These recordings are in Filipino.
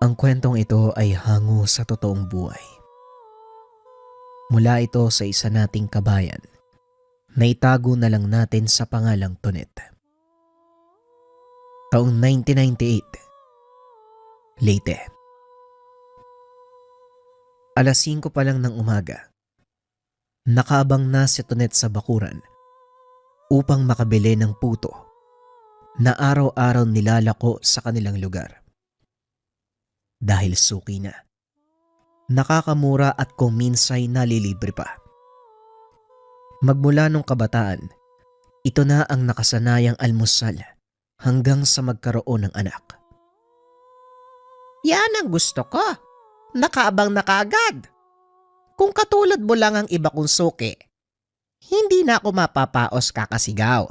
Ang kwentong ito ay hango sa totoong buhay. Mula ito sa isa nating kabayan na itago na lang natin sa pangalang Tonet. Taong 1998, Leyte. Alas 5 pa lang ng umaga, nakaabang na si Tonet sa bakuran upang makabili ng puto na araw-araw nilalako sa kanilang lugar. Dahil suki na, nakakamura at kung minsay nalilibre pa. Magmula nung kabataan, ito na ang nakasanayang almusal hanggang sa magkaroon ng anak. Yan ang gusto ko. Nakaabang na kaagad. Kung katulad mo lang ang iba kong suki, hindi na ako mapapaos kakasigaw.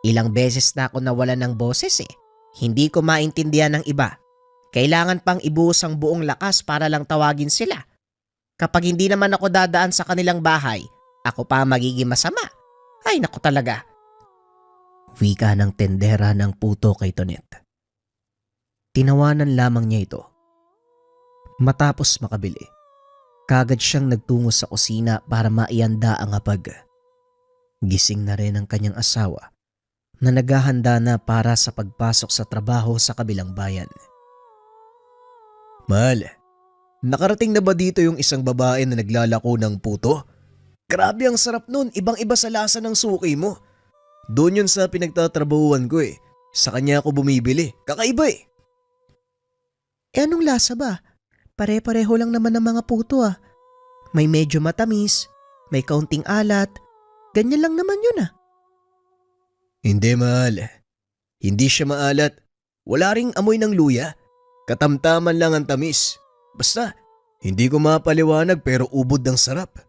Ilang beses na ako nawalan ng boses eh. Hindi ko maintindihan ng iba. Kailangan pang ibuhos ang buong lakas para lang tawagin sila. Kapag hindi naman ako dadaan sa kanilang bahay, ako pa magiging masama. Ay naku talaga. Wika ng tendera ng puto kay Tonet. Tinawanan lamang niya ito. Matapos makabili, kagad siyang nagtungo sa kusina para maianda ang hapag. Gising na rin ang kanyang asawa na naghahanda na para sa pagpasok sa trabaho sa kabilang bayan. Mahal, nakarating na ba dito yung isang babae na naglalako ng puto? Grabe ang sarap nun, ibang-iba sa lasa ng suki mo. Doon yun sa pinagtatrabahuan ko eh. Sa kanya ako bumibili, kakaiba eh. Anong lasa ba? Pare-pareho lang naman ng mga puto ah. May medyo matamis, may kaunting alat. Ganyan lang naman yun ah. Hindi mahal, hindi siya maalat. Wala ring amoy ng luya. Katamtaman lang ang tamis. Basta, hindi ko mapaliwanag pero ubod ng sarap.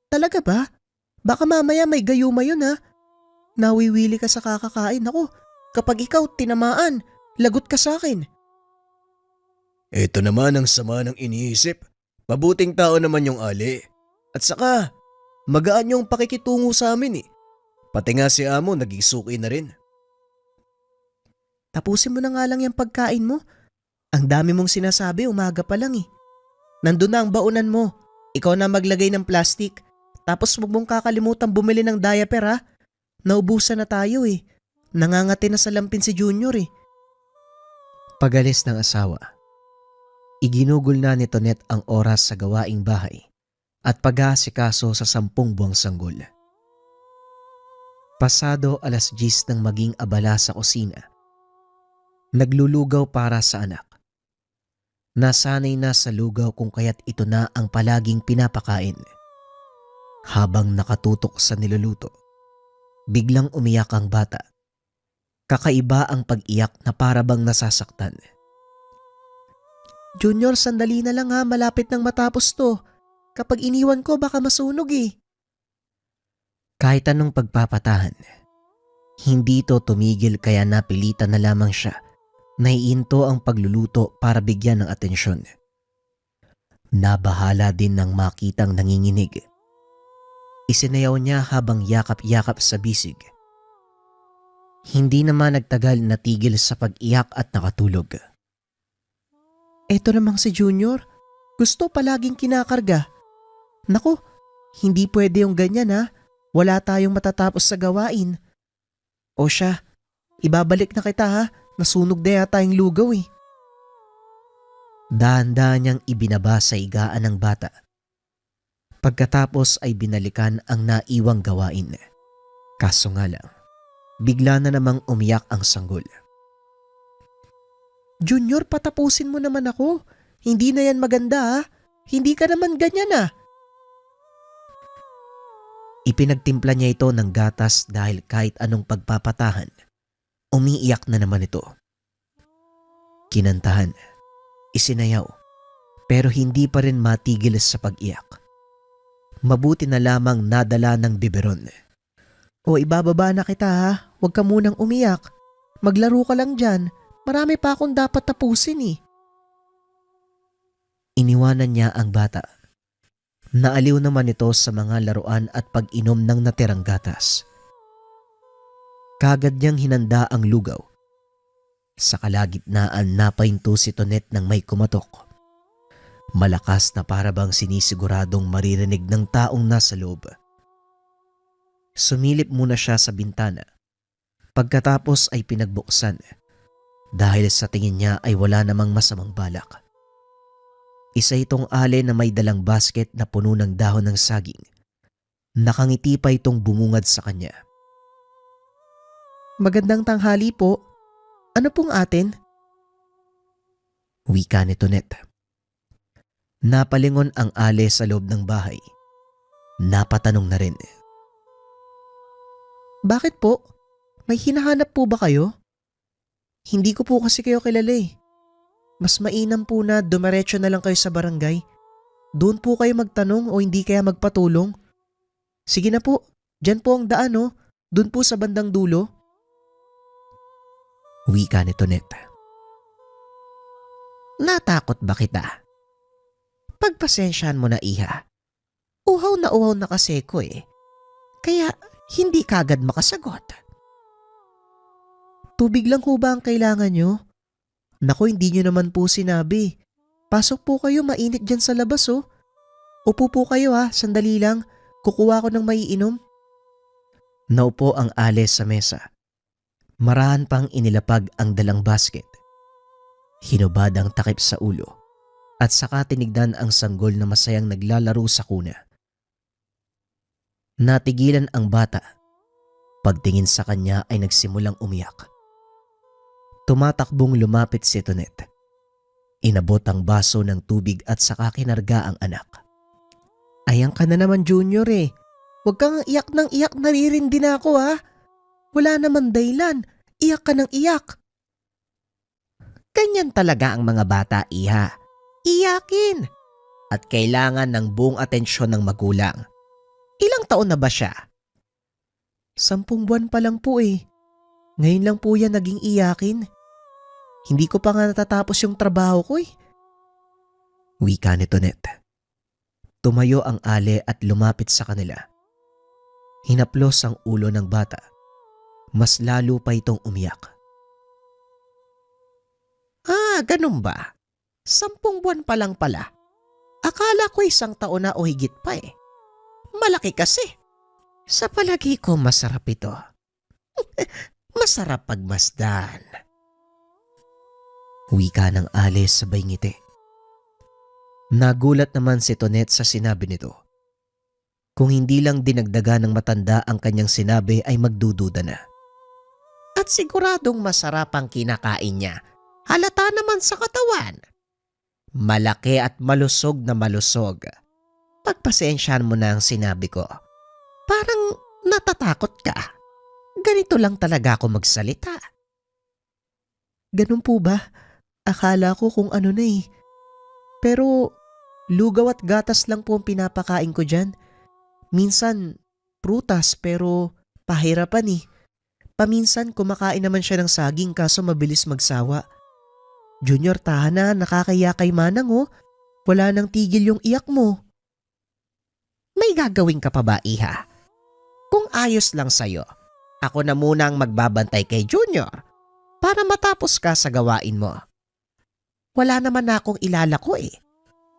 Talaga ba? Baka mamaya may gayuma yun ha. Nawiwili ka sa kakakain. Ako, kapag ikaw tinamaan, lagot ka sa akin. Ito naman ang sama ng iniisip. Mabuting tao naman yung Ali. At saka, magaan yung pakikitungo sa amin eh. Pati nga si Amo naging suki na rin. Tapusin mo na nga lang yung pagkain mo. Ang dami mong sinasabi, umaga pa lang eh. Nandun na ang baunan mo. Ikaw na maglagay ng plastic. Tapos huwag mong kakalimutan bumili ng diaper ha. Naubusan na tayo eh. Nangangati na sa lampin si Junior eh. Pagalis ng asawa, iginugol na ni Tonet ang oras sa gawaing bahay at pag-aasikaso sa 10 buwang sanggol. Pasado alas 10 nang maging abala sa kusina. Naglulugaw para sa anak. Nasanay na sa lugaw kung kaya't ito na ang palaging pinapakain. Habang nakatutok sa niluluto, biglang umiyak ang bata. Kakaiba ang pag-iyak na parabang nasasaktan. Junior, sandali na lang ha. Malapit nang matapos to. Kapag iniwan ko baka masunog eh. Kahit anong pagpapatahan, hindi to tumigil kaya napilitan na lamang siya. Naiinto ang pagluluto para bigyan ng atensyon. Nabahala din nang makitang nanginginig. Isinayaw niya habang yakap-yakap sa bisig. Hindi naman nagtagal natigil sa pag-iyak at nakatulog. Eto namang si Junior, gusto palaging kinakarga. Naku, hindi pwede yung ganyan ha. Wala tayong matatapos sa gawain. O siya, ibabalik na kita ha. Nasunog na yata yung lugaw eh. Dahan-dahan niyang ibinaba sa igaan ng bata. Pagkatapos ay binalikan ang naiwang gawain. Kaso nga lang, bigla na namang umiyak ang sanggol. Junior, patapusin mo naman ako. Hindi na yan maganda ha. Hindi ka naman ganyan ah. Ipinagtimpla niya ito ng gatas dahil kahit anong pagpapatahan, umiiyak na naman ito. Kinantahan, isinayaw, pero hindi pa rin matigil sa pag-iyak. Mabuti na lamang nadala ng biberon. O ibababa na kita ha. Huwag ka munang umiyak. Maglaro ka lang dyan. Marami pa akong dapat tapusin eh. Iniwanan niya ang bata. Naaliw naman ito sa mga laruan at pag-inom ng natirang gatas. Kagad niyang hinanda ang lugaw. Sa kalagitnaan napahinto si Tonet ng may kumatok. Malakas na parabang sinisiguradong maririnig ng taong nasa loob. Sumilip muna siya sa bintana. Pagkatapos ay pinagbuksan dahil sa tingin niya ay wala namang masamang balak. Isa itong ale na may dalang basket na puno ng dahon ng saging. Nakangiti pa itong bumungad sa kanya. Magandang tanghali po. Ano pong atin? Wika ni Tonet. Napalingon ang ale sa loob ng bahay. Napatanong na rin. Bakit po? May hinahanap po ba kayo? Hindi ko po kasi kayo kilala eh. Mas mainam po na dumiretso na lang kayo sa barangay. Doon po kayo magtanong o hindi kaya magpatulong. Sige na po, dyan po ang daan oh. Doon po sa bandang dulo. Wika ni Tonet. Natakot ba kita? Pagpasensyahan mo na iha. Uhaw na kasi ko eh. Kaya hindi kagad makasagot. Tubig lang ho ba ang kailangan nyo? Naku, hindi nyo naman po sinabi. Pasok po kayo, mainit dyan sa labas oh. Upo po kayo ha, sandali lang. Kukuha ko ng maiinom. Naupo ang ale sa mesa. Marahan pang inilapag ang dalang basket. Hinubad ang takip sa ulo at saka tinignan ang sanggol na masayang naglalaro sa kuna. Natigilan ang bata. Pagtingin sa kanya ay nagsimulang umiyak. Tumatakbong lumapit si Tonet. Inabot ang baso ng tubig at saka kinarga ang anak. Ayan ka na naman Junior eh. Huwag kang iyak ng iyak, naririndi na ako ha. Wala naman dahilan, iyak ka ng iyak. Ganyan talaga ang mga bata iha. Iyakin. At kailangan ng buong atensyon ng magulang. Ilang taon na ba siya? 10 buwan pa lang po eh. Ngayon lang po yan naging iyakin. Hindi ko pa nga natatapos yung trabaho ko eh. Wika ni Tonet. Tumayo ang ale at lumapit sa kanila. Hinaplos ang ulo ng bata. Mas lalo pa itong umiyak. Ganun ba? 10 buwan pa lang pala. Akala ko 1 taon na o higit pa eh. Malaki kasi. Sa palagi ko masarap ito. Masarap pagmasdan. Wika ng ale sabay ngiti. Nagulat naman si Tonet sa sinabi nito. Kung hindi lang dinagdagan ng matanda ang kanyang sinabi ay magdududa na. At siguradong masarap ang kinakain niya. Halata naman sa katawan. Malaki at malusog na malusog. Pagpasensyahan mo na ang sinabi ko. Parang natatakot ka. Ganito lang talaga ako magsalita. Ganun po ba? Akala ko kung ano na eh. Pero lugaw at gatas lang po ang pinapakain ko dyan. Minsan prutas pero pahirapan eh. Paminsan kumakain naman siya ng saging kaso mabilis magsawa. Junior, tahan na, nakakaya kay Manang oh. Wala nang tigil yung iyak mo. May gagawin ka pa ba, iha? Kung ayos lang sa'yo, ako na muna ang magbabantay kay Junior para matapos ka sa gawain mo. Wala naman na akong ilalako eh.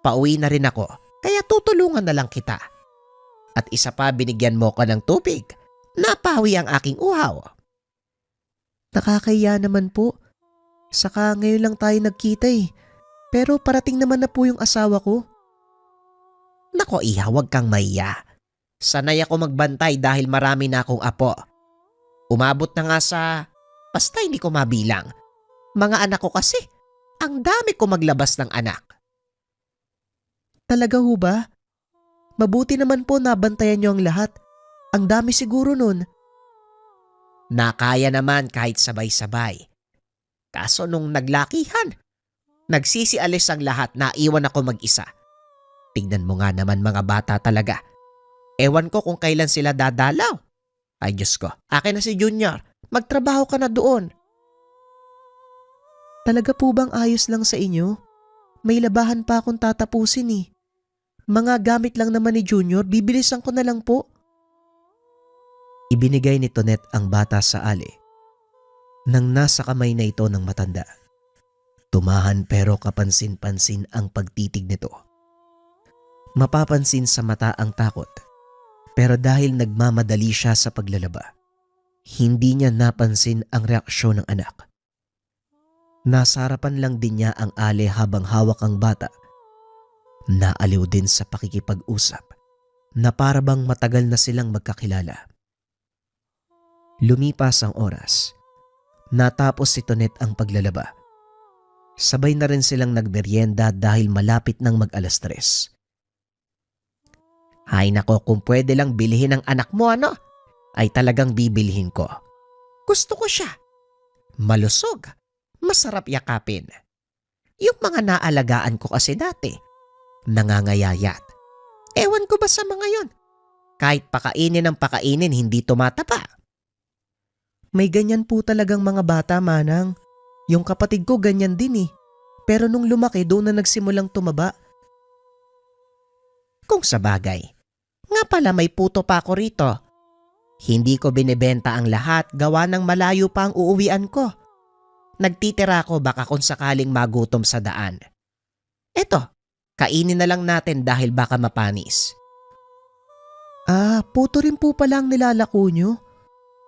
Pauwi na rin ako, kaya tutulungan na lang kita. At isa pa, binigyan mo ko ng tubig. Napawi ang aking uhaw. Nakakaya naman po. Saka ngayon lang tayo nagkita eh. Pero parating naman na po yung asawa ko. Nako iha, huwag kang maiya. Sanay ako magbantay dahil marami na akong apo. Umabot na nga sa basta hindi ko mabilang. Mga anak ko kasi, ang dami ko maglabas ng anak. Talaga ho ba? Mabuti naman po nabantayan niyo ang lahat. Ang dami siguro nun. Nakaya naman kahit sabay-sabay. Kaso nung naglakihan, nagsisialis ang lahat na iwan ako mag-isa. Tignan mo nga naman mga bata talaga. Ewan ko kung kailan sila dadalaw. Ay Diyos ko, akin na si Junior. Magtrabaho ka na doon. Talaga po bang ayos lang sa inyo? May labahan pa akong tatapusin eh. Mga gamit lang naman ni Junior, bibilisan ko na lang po. Ibinigay ni Tonet ang bata sa ale. Nang nasa kamay na ito ng matanda, tumahan pero kapansin-pansin ang pagtitig nito. Mapapansin sa mata ang takot, pero dahil nagmamadali siya sa paglalaba, hindi niya napansin ang reaksyon ng anak. Nasa harapan lang din niya ang Ale habang hawak ang bata. Naaliw din sa pakikipag-usap na para bang matagal na silang magkakilala. Lumipas ang oras. Natapos si Tonet ang paglalaba. Sabay na rin silang nagmeryenda dahil malapit nang mag-alas 3. Hay nako, kung pwede lang bilhin ng anak mo ay talagang bibilhin ko. Gusto ko siya. Malusog. Masarap yakapin. Yung mga naalagaan ko kasi dati, nangangayayat. Ewan ko ba sa mga yon? Kahit pakainin ng pakainin, hindi tumatapa. May ganyan po talagang mga bata, Manang. Yung kapatid ko ganyan din eh. Pero nung lumaki doon na nagsimulang tumaba. Kung sa bagay. Nga pala may puto pa ako rito. Hindi ko binibenta ang lahat, gawa ng malayo pa ang uuwian ko. Nagtitira ko baka kung sakaling magutom sa daan. Eto, kainin na lang natin dahil baka mapanis. Ah, puto rin po pala ang nilalako nyo.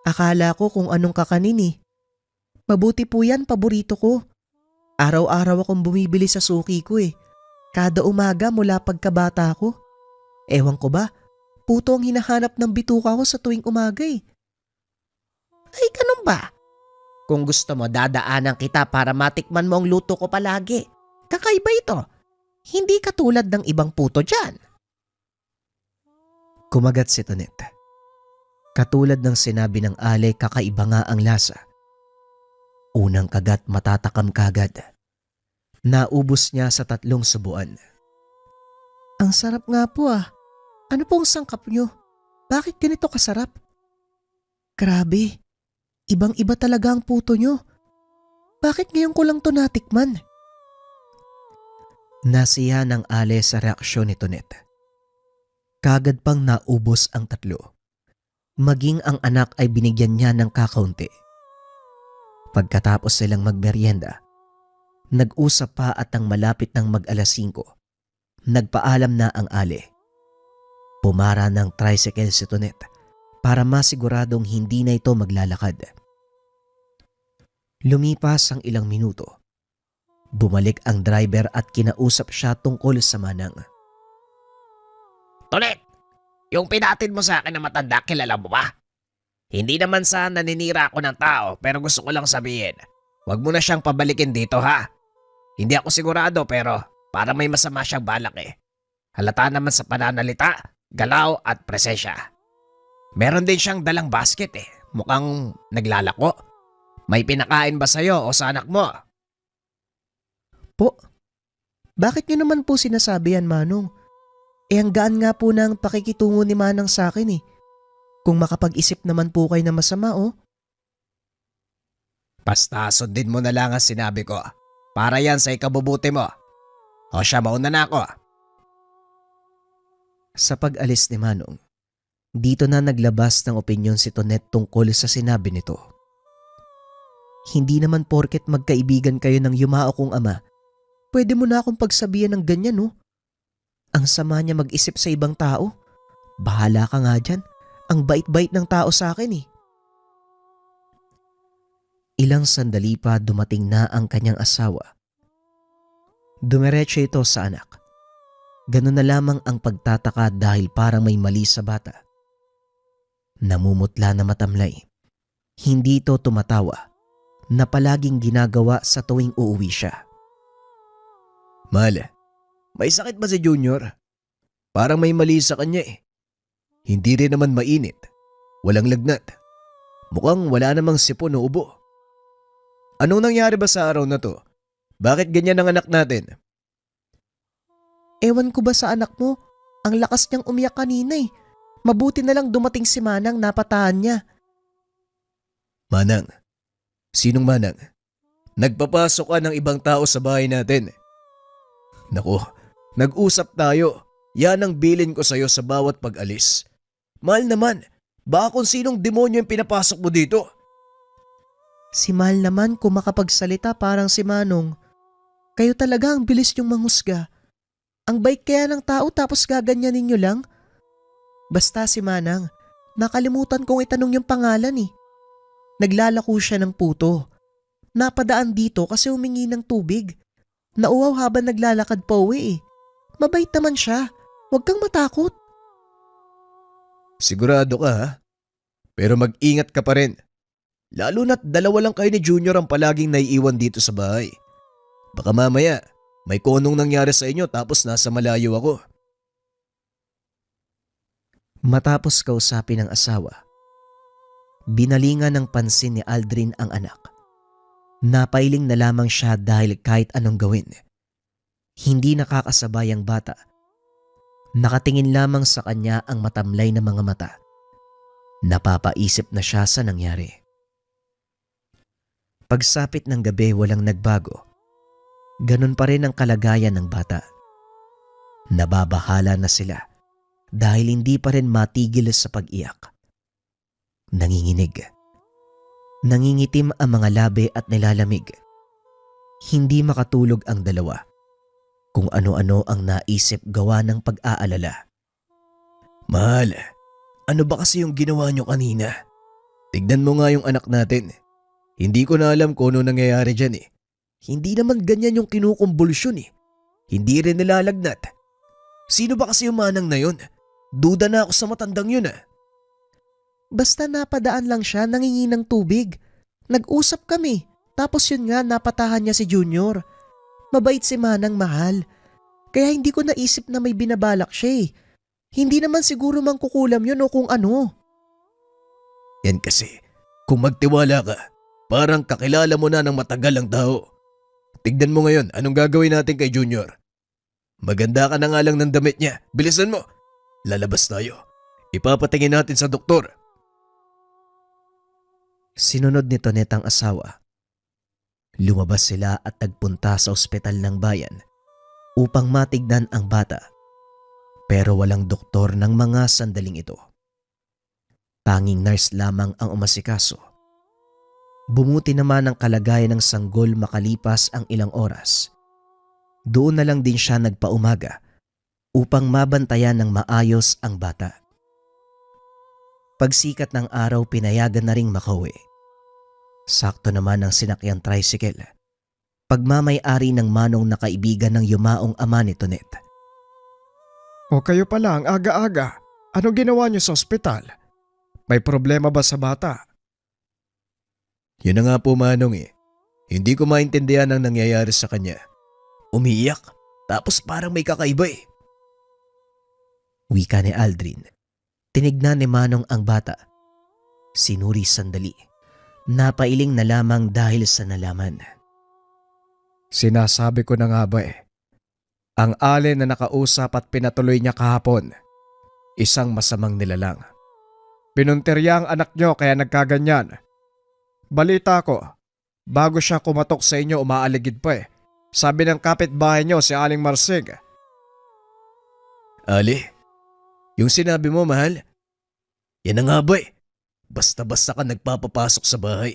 Akala ko kung anong kakanin eh. Mabuti po yan, paborito ko. Araw-araw akong bumibili sa suki ko eh. Kada umaga mula pagkabata ko. Ewan ko ba, puto ang hinahanap ng bituka ko sa tuwing umaga eh. Ay, ganun ba? Kung gusto mo, dadaanan kita para matikman mo ang luto ko palagi. Kakaiba ito. Hindi katulad ng ibang puto dyan. Kumagat si Tonet. Katulad ng sinabi ng Ale, kakaiba nga ang lasa. Unang kagat matatakam kagad. Naubos niya sa 3 subuan. Ang sarap nga po ah. Ano pong sangkap nyo? Bakit ganito kasarap? Grabe, ibang-iba talaga ang puto nyo. Bakit ngayon ko lang to natikman? Nasiya ng Ale sa reaksyon ni Tonet. Kagad pang naubos ang 3. Maging ang anak ay binigyan niya ng kakaunti. Pagkatapos silang magmeryenda, nag-usap pa at ang malapit ng mag-alas 5, nagpaalam na ang Ale. Pumara ng tricycle si Tonet para masiguradong hindi na ito maglalakad. Lumipas ang ilang minuto. Bumalik ang driver at kinausap siya tungkol sa Manang. Tonet, yung pinatid mo sa akin na matanda, kilala mo ba? Hindi naman sa naninira ako ng tao, pero gusto ko lang sabihin, huwag mo na siyang pabalikin dito ha. Hindi ako sigurado pero para may masama siyang balak eh. Halata naman sa pananalita, galaw at presensya. Meron din siyang dalang basket eh, mukhang naglalako. May pinakain ba sa'yo o sa anak mo? Po, bakit niyo naman po sinasabi yan, Manong? Eh ang gaan nga po ng pakikitungo ni Manang sa akin eh. Kung makapag-isip naman po kayo na masama oh. Basta sundin mo na lang ang sinabi ko. Para yan sa ikabubuti mo. O siya, mauna na ako. Sa pag-alis ni Manong, dito na naglabas ng opinyon si Tonet tungkol sa sinabi nito. Hindi naman porket magkaibigan kayo ng yumao kong ama, pwede mo na akong pagsabihan ng ganyan no? Ang sama niya mag-isip sa ibang tao. Bahala ka nga dyan. Ang bait-bait ng tao sa akin eh. Ilang sandali pa dumating na ang kanyang asawa. Dumiretso ito sa anak. Ganun na lamang ang pagtataka dahil parang may mali sa bata. Namumutla na matamlay. Hindi ito tumatawa na palaging ginagawa sa tuwing uuwi siya. Mahal, may sakit ba si Junior? Parang may mali sa kanya eh. Hindi rin naman mainit. Walang lagnat. Mukhang wala namang sipon o ubo. Anong nangyari ba sa araw na to? Bakit ganyan ang anak natin? Ewan ko ba sa anak mo? Ang lakas niyang umiyak kanina eh. Mabuti na lang dumating si Manang, napatahan niya. Manang? Sinong Manang? Nagpapasok ka ng ibang tao sa bahay natin. Naku, nag-usap tayo. Yan ang bilin ko sa'yo sa bawat pag-alis. Mahal naman, baka kung sinong demonyo yung pinapasok mo dito. Si Mahal naman kung makapagsalita parang si Manong. Kayo talaga ang bilis niyong manghusga. Ang bait kaya ng tao tapos gaganyanin niyo lang? Basta si Manang, nakalimutan kong itanong yung pangalan eh. Naglalako siya ng puto. Napadaan dito kasi humingi ng tubig. Nauhaw habang naglalakad pa uwi eh. Mabait naman siya. Huwag kang matakot. Sigurado ka ha? Pero mag-ingat ka pa rin. Lalo na't dalawa lang kayo ni Junior ang palaging naiiwan dito sa bahay. Baka mamaya, may konong nangyari sa inyo tapos nasa malayo ako. Matapos kausapin ng asawa, binalingan ng pansin ni Aldrin ang anak. Napailing na lamang siya dahil kahit anong gawin, hindi nakakasabay ang bata. Nakatingin lamang sa kanya ang matamlay na mga mata. Napapaisip na siya sa nangyari. Pagsapit ng gabi walang nagbago. Ganun pa rin ang kalagayan ng bata. Nababahala na sila dahil hindi pa rin matigil sa pag-iyak. Nanginginig. Nangingitim ang mga labi at nilalamig. Hindi makatulog ang dalawa. Kung ano-ano ang naisip gawa ng pag-aalala. Mahal, ano ba kasi yung ginawa nyo kanina? Tignan mo nga yung anak natin. Hindi ko na alam kung ano nangyayari dyan eh. Hindi naman ganyan yung kinukumbulsyon eh. Hindi rin nilalagnat. Sino ba kasi yung Manang na yun? Duda na ako sa matandang yun ah. Basta napadaan lang siya nangingi ng tubig. Nag-usap kami. Tapos yun nga napatahan niya si Junior. Mabait si Manang, Mahal. Kaya hindi ko naisip na may binabalak siya eh. Hindi naman siguro mangkukulam yun o kung ano. Yan kasi, kung magtiwala ka, parang kakilala mo na ng matagal ang tao. Tignan mo ngayon, anong gagawin natin kay Junior? Maganda ka na nga lang ng damit niya. Bilisan mo. Lalabas tayo. Ipapatingin natin sa doktor. Sinunod ni Tonet ang asawa. Lumabas sila at nagpunta sa ospital ng bayan upang matignan ang bata. Pero walang doktor ng mga sandaling ito. Tanging nurse lamang ang umasikaso. Bumuti naman ang kalagayan ng sanggol makalipas ang ilang oras. Doon na lang din siya nagpaumaga upang mabantayan ng maayos ang bata. Pagsikat ng araw pinayagan na ring makauwi. Sakto naman ang sinakyang tricycle. Pagmamay-ari ng Manong na kaibigan ng yumaong ama ni Tonet. O kayo pala ang aga-aga. Anong ginawa niyo sa ospital? May problema ba sa bata? Yun na nga po Manong eh. Hindi ko maintindihan ang nangyayari sa kanya. Umiiyak, tapos parang may kakaiba eh. Wika ni Aldrin. Tinignan ni Manong ang bata. Sinuri sandali. Napailing na lamang dahil sa nalaman. Sinasabi ko na nga ba eh. Ang alin na nakausap at pinatuloy niya kahapon, isang masamang nilalang. Pinuntirya ang anak niyo kaya nagkaganyan. Balita ko, bago siya kumatok sa inyo umaaligid pa eh. Sabi ng kapitbahay niyo si Aling Marsig. Ali, yung sinabi mo mahal, yan na nga ba eh. Basta-basta ka nagpapapasok sa bahay.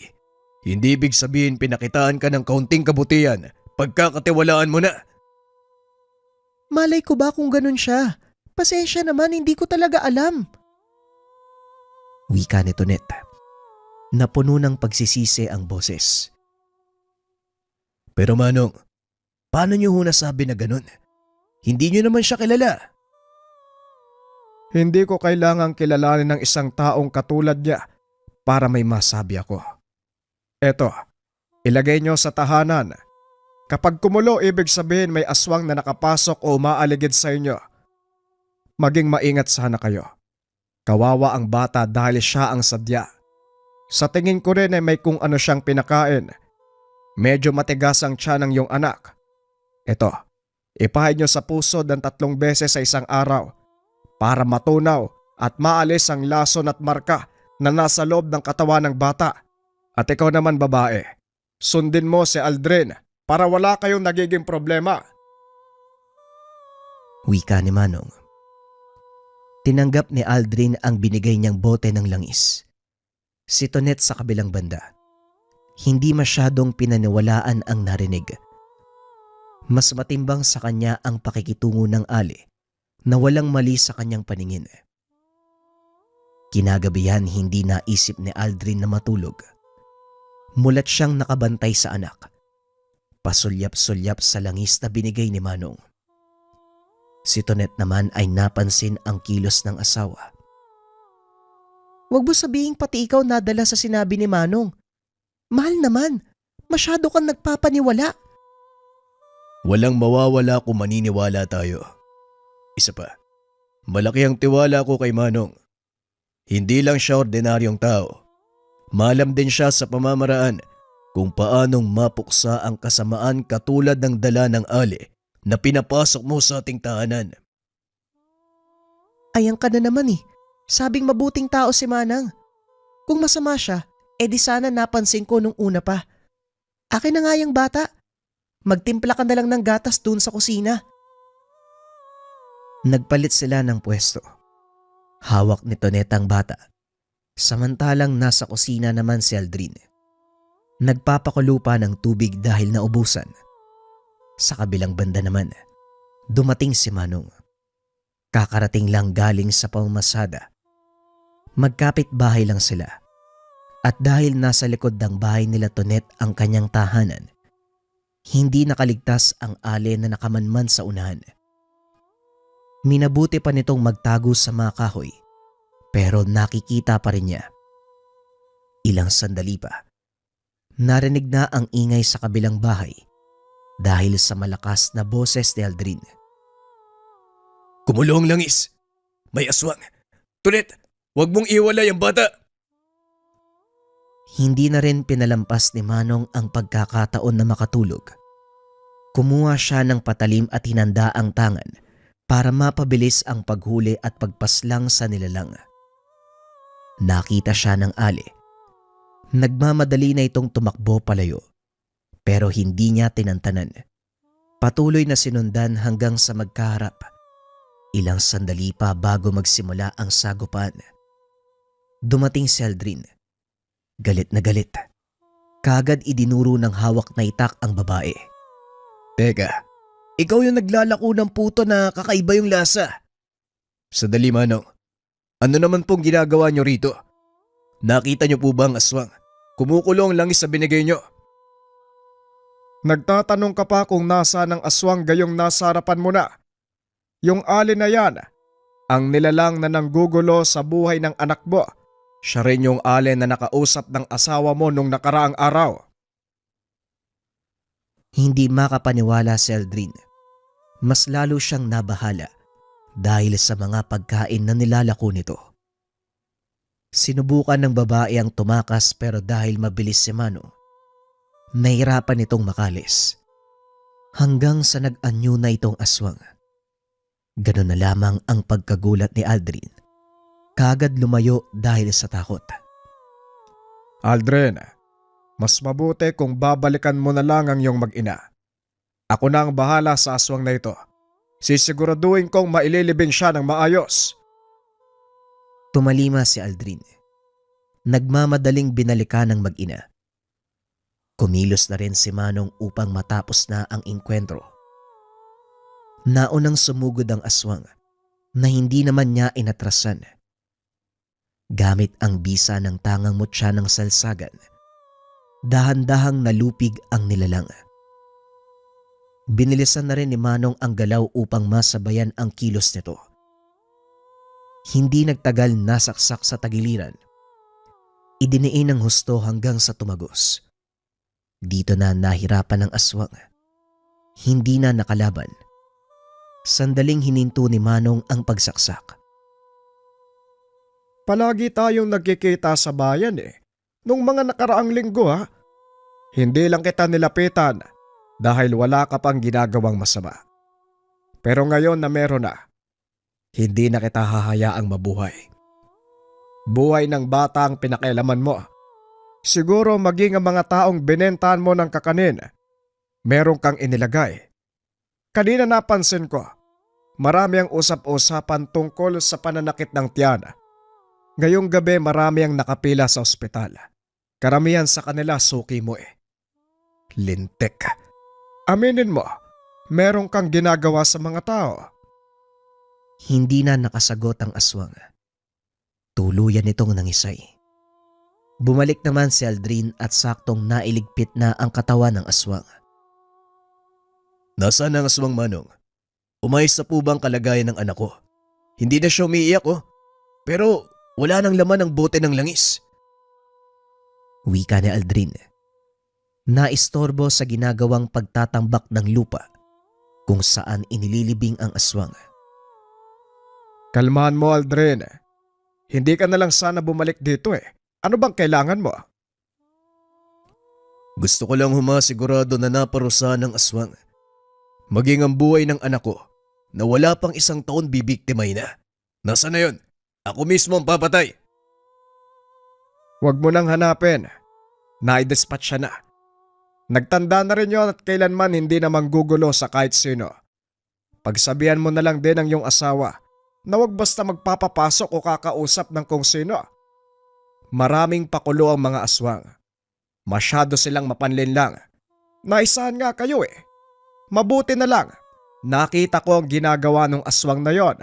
Hindi ibig sabihin pinakitaan ka ng kaunting kabutihan, pagkakatiwalaan mo na. Malay ko ba kung ganun siya? Pasensya naman, hindi ko talaga alam. Wika ni Tonet. Napuno ng pagsisisi ang boses. Pero Manong, paano niyo ho nasabi na ganun? Hindi niyo naman siya kilala. Hindi ko kailangang kilalanin ng isang taong katulad niya para may masabi ako. Eto, ilagay niyo sa tahanan. Kapag kumulo, ibig sabihin may aswang na nakapasok o umaaligid sa inyo. Maging maingat sana kayo. Kawawa ang bata dahil siya ang sadya. Sa tingin ko rin ay may kung ano siyang pinakain. Medyo matigas ang tiyan ng iyong anak. Eto, ipahid niyo sa pusod ng 3 beses sa isang araw para matunaw at maalis ang lason at marka na nasa loob ng katawan ng bata. At ikaw naman babae, sundin mo si Aldrin para wala kayong nagiging problema. Wika ni Manong. Tinanggap ni Aldrin ang binigay niyang bote ng langis. Si Tonet sa kabilang banda. Hindi masyadong pinaniwalaan ang narinig. Mas matimbang sa kanya ang pakikitungo ng Ali na walang mali sa kanyang paningin. Kinagabihan hindi naisip ni Aldrin na matulog. Mulat siyang nakabantay sa anak. Pasulyap-sulyap sa langis na binigay ni Manong. Si Tonet naman ay napansin ang kilos ng asawa. Huwag mo sabihing pati ikaw nadala sa sinabi ni Manong. Mahal naman, masyado kang nagpapaniwala. Walang mawawala kung maniniwala tayo. Isa pa, malaki ang tiwala ko kay Manong. Hindi lang siya ordinaryong tao. Maalam din siya sa pamamaraan kung paanong mapuksa ang kasamaan katulad ng dala ng Ali na pinapasok mo sa ating tahanan. Ayan ka na naman eh. Sabing mabuting tao si Manang. Kung masama siya, edi sana napansin ko nung una pa. Akin na nga yung bata. Magtimpla ka na lang ng gatas dun sa kusina. Nagpalit sila ng pwesto. Hawak ni Tonet ang bata. Samantalang nasa kusina naman si Aldrin. Nagpapakulo pa ng tubig dahil naubusan. Sa kabilang banda naman, dumating si Manong. Kakarating lang galing sa pamamasada. Magkapit bahay lang sila. At dahil nasa likod ng bahay nila Tonet ang kanyang tahanan, hindi nakaligtas ang Ali na nakamanman sa unahan. Minabuti pa nitong magtago sa mga kahoy, pero nakikita pa rin niya. Ilang sandali pa, narinig na ang ingay sa kabilang bahay dahil sa malakas na boses ni Aldrin. Kumulo ang langis. May aswang. Tonet, huwag mong iwalay ang bata. Hindi na rin pinalampas ni Manong ang pagkakataon na makatulog. Kumuha siya ng patalim at hinanda ang tangan para mapabilis ang paghuli at pagpaslang sa nilalang. Nakita siya ng Ali. Nagmamadali na itong tumakbo palayo, pero hindi niya tinantanan. Patuloy na sinundan hanggang sa magkaharap. Ilang sandali pa bago magsimula ang sagupan. Dumating si Aldrin. Galit na galit. Kagad idinuro ng hawak na itak ang babae. Teka, ikaw yung naglalako ng puto na kakaiba yung lasa. Sadali Manong, ano naman pong ginagawa nyo rito? Nakita nyo po ba ang aswang? Kumukulong langis sa binigay nyo. Nagtatanong ka pa kung nasa ng aswang gayong nasa harapan mo na. Yung Ali na yan, ang nilalang na nanggugulo sa buhay ng anak mo. Siya rin yung Ali na nakausap ng asawa mo nung nakaraang araw. Hindi makapaniwala si Aldrin. Mas lalo siyang nabahala dahil sa mga pagkain na nilalako nito. Sinubukan ng babae ang tumakas pero dahil mabilis si Manong, nahirapan itong makalis. Hanggang sa nag-anyo na itong aswang. Ganun na lamang ang pagkagulat ni Aldrin. Kagad lumayo dahil sa takot. Aldrin, mas mabuti kung babalikan mo na lang ang iyong mag-ina. Ako na ang bahala sa aswang na ito. Sisiguraduhin kong maililibing siya ng maayos. Tumalima si Aldrin. Nagmamadaling binalikan ng mag-ina. Kumilos na rin si Manong upang matapos na ang inkwentro. Naunang sumugod ang aswang na hindi naman niya inatrasan. Gamit ang bisa ng tangang mutya ng salsagan, dahan-dahang nalupig ang nilalang. Binilisan na rin ni Manong ang galaw upang masabayan ang kilos nito. Hindi nagtagal nasaksak sa tagiliran. Idiniin ang husto hanggang sa tumagos. Dito na nahirapan ang aswang. Hindi na nakalaban. Sandaling hininto ni Manong ang pagsaksak. Palagi tayong nagkikita sa bayan nung mga nakaraang linggo ha. Hindi lang kita nilapitan dahil wala ka pang ginagawang masama. Pero ngayon na meron na, hindi na kita hahayaang mabuhay. Buhay ng bata ang pinakialaman mo. Siguro maging ang mga taong binentahan mo ng kakanin, meron kang inilagay. Kanina napansin ko, marami ang usap-usapan tungkol sa pananakit ng tiyan. Ngayong gabi marami ang nakapila sa ospital. Karamihan sa kanila suki mo eh. Lintik. Aminin mo, meron kang ginagawa sa mga tao. Hindi na nakasagot ang aswang. Tuluyan itong nangisay. Bumalik naman si Aldrin at saktong nailigpit na ang katawan ng aswang. Nasaan ang aswang, Manong? Umayos na po bang kalagayan ng anak ko? Hindi na siya umiiyak oh. Pero wala nang laman ang bote ng langis. Wika ni Aldrin. Naistorbo sa ginagawang pagtatambak ng lupa kung saan inililibing ang aswang. Kalmahan mo, Aldrin. Hindi ka na lang sana bumalik dito eh. Ano bang kailangan mo? Gusto ko lang humasigurado na naparusahan ng aswang. Maging ang buhay ng anak ko na wala pang 1 taon bibiktimay na. Nasaan na yun? Ako mismo ang papatay. Huwag mo nang hanapin. Nai-dispatch siya na. Nagtanda na rin yon at kailanman hindi na manggugulo sa kahit sino. Pagsabihan mo na lang din ang iyong asawa na huwag basta magpapapasok o kakausap ng kung sino. Maraming pakulo ang mga aswang. Masyado silang mapanlinlang. Naisahan nga kayo eh. Mabuti na lang. Nakita ko ang ginagawa ng aswang na yon.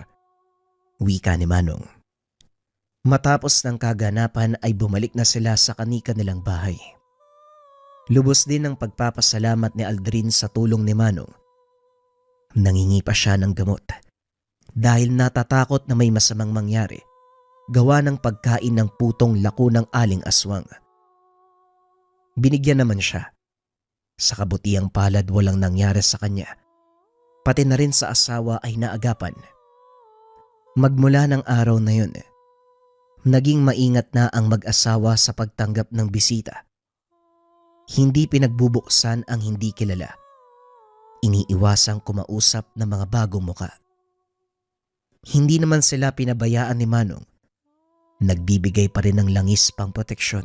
Wika ni Manong. Matapos ng kaganapan ay bumalik na sila sa kani-kanilang bahay. Lubos din ang pagpapasalamat ni Aldrin sa tulong ni Manong. Nangingi pa siya ng gamot dahil natatakot na may masamang mangyari gawa ng pagkain ng putong lako ng aling aswang. Binigyan naman siya. Sa kabutiang palad walang nangyari sa kanya. Pati na rin sa asawa ay naagapan. Magmula ng araw na yun, naging maingat na ang mag-asawa sa pagtanggap ng bisita. Hindi pinagbubuksan ang hindi kilala. Iniiwasang kumausap ng mga bagong muka. Hindi naman sila pinabayaan ni Manong. Nagbibigay pa rin ng langis pang proteksyon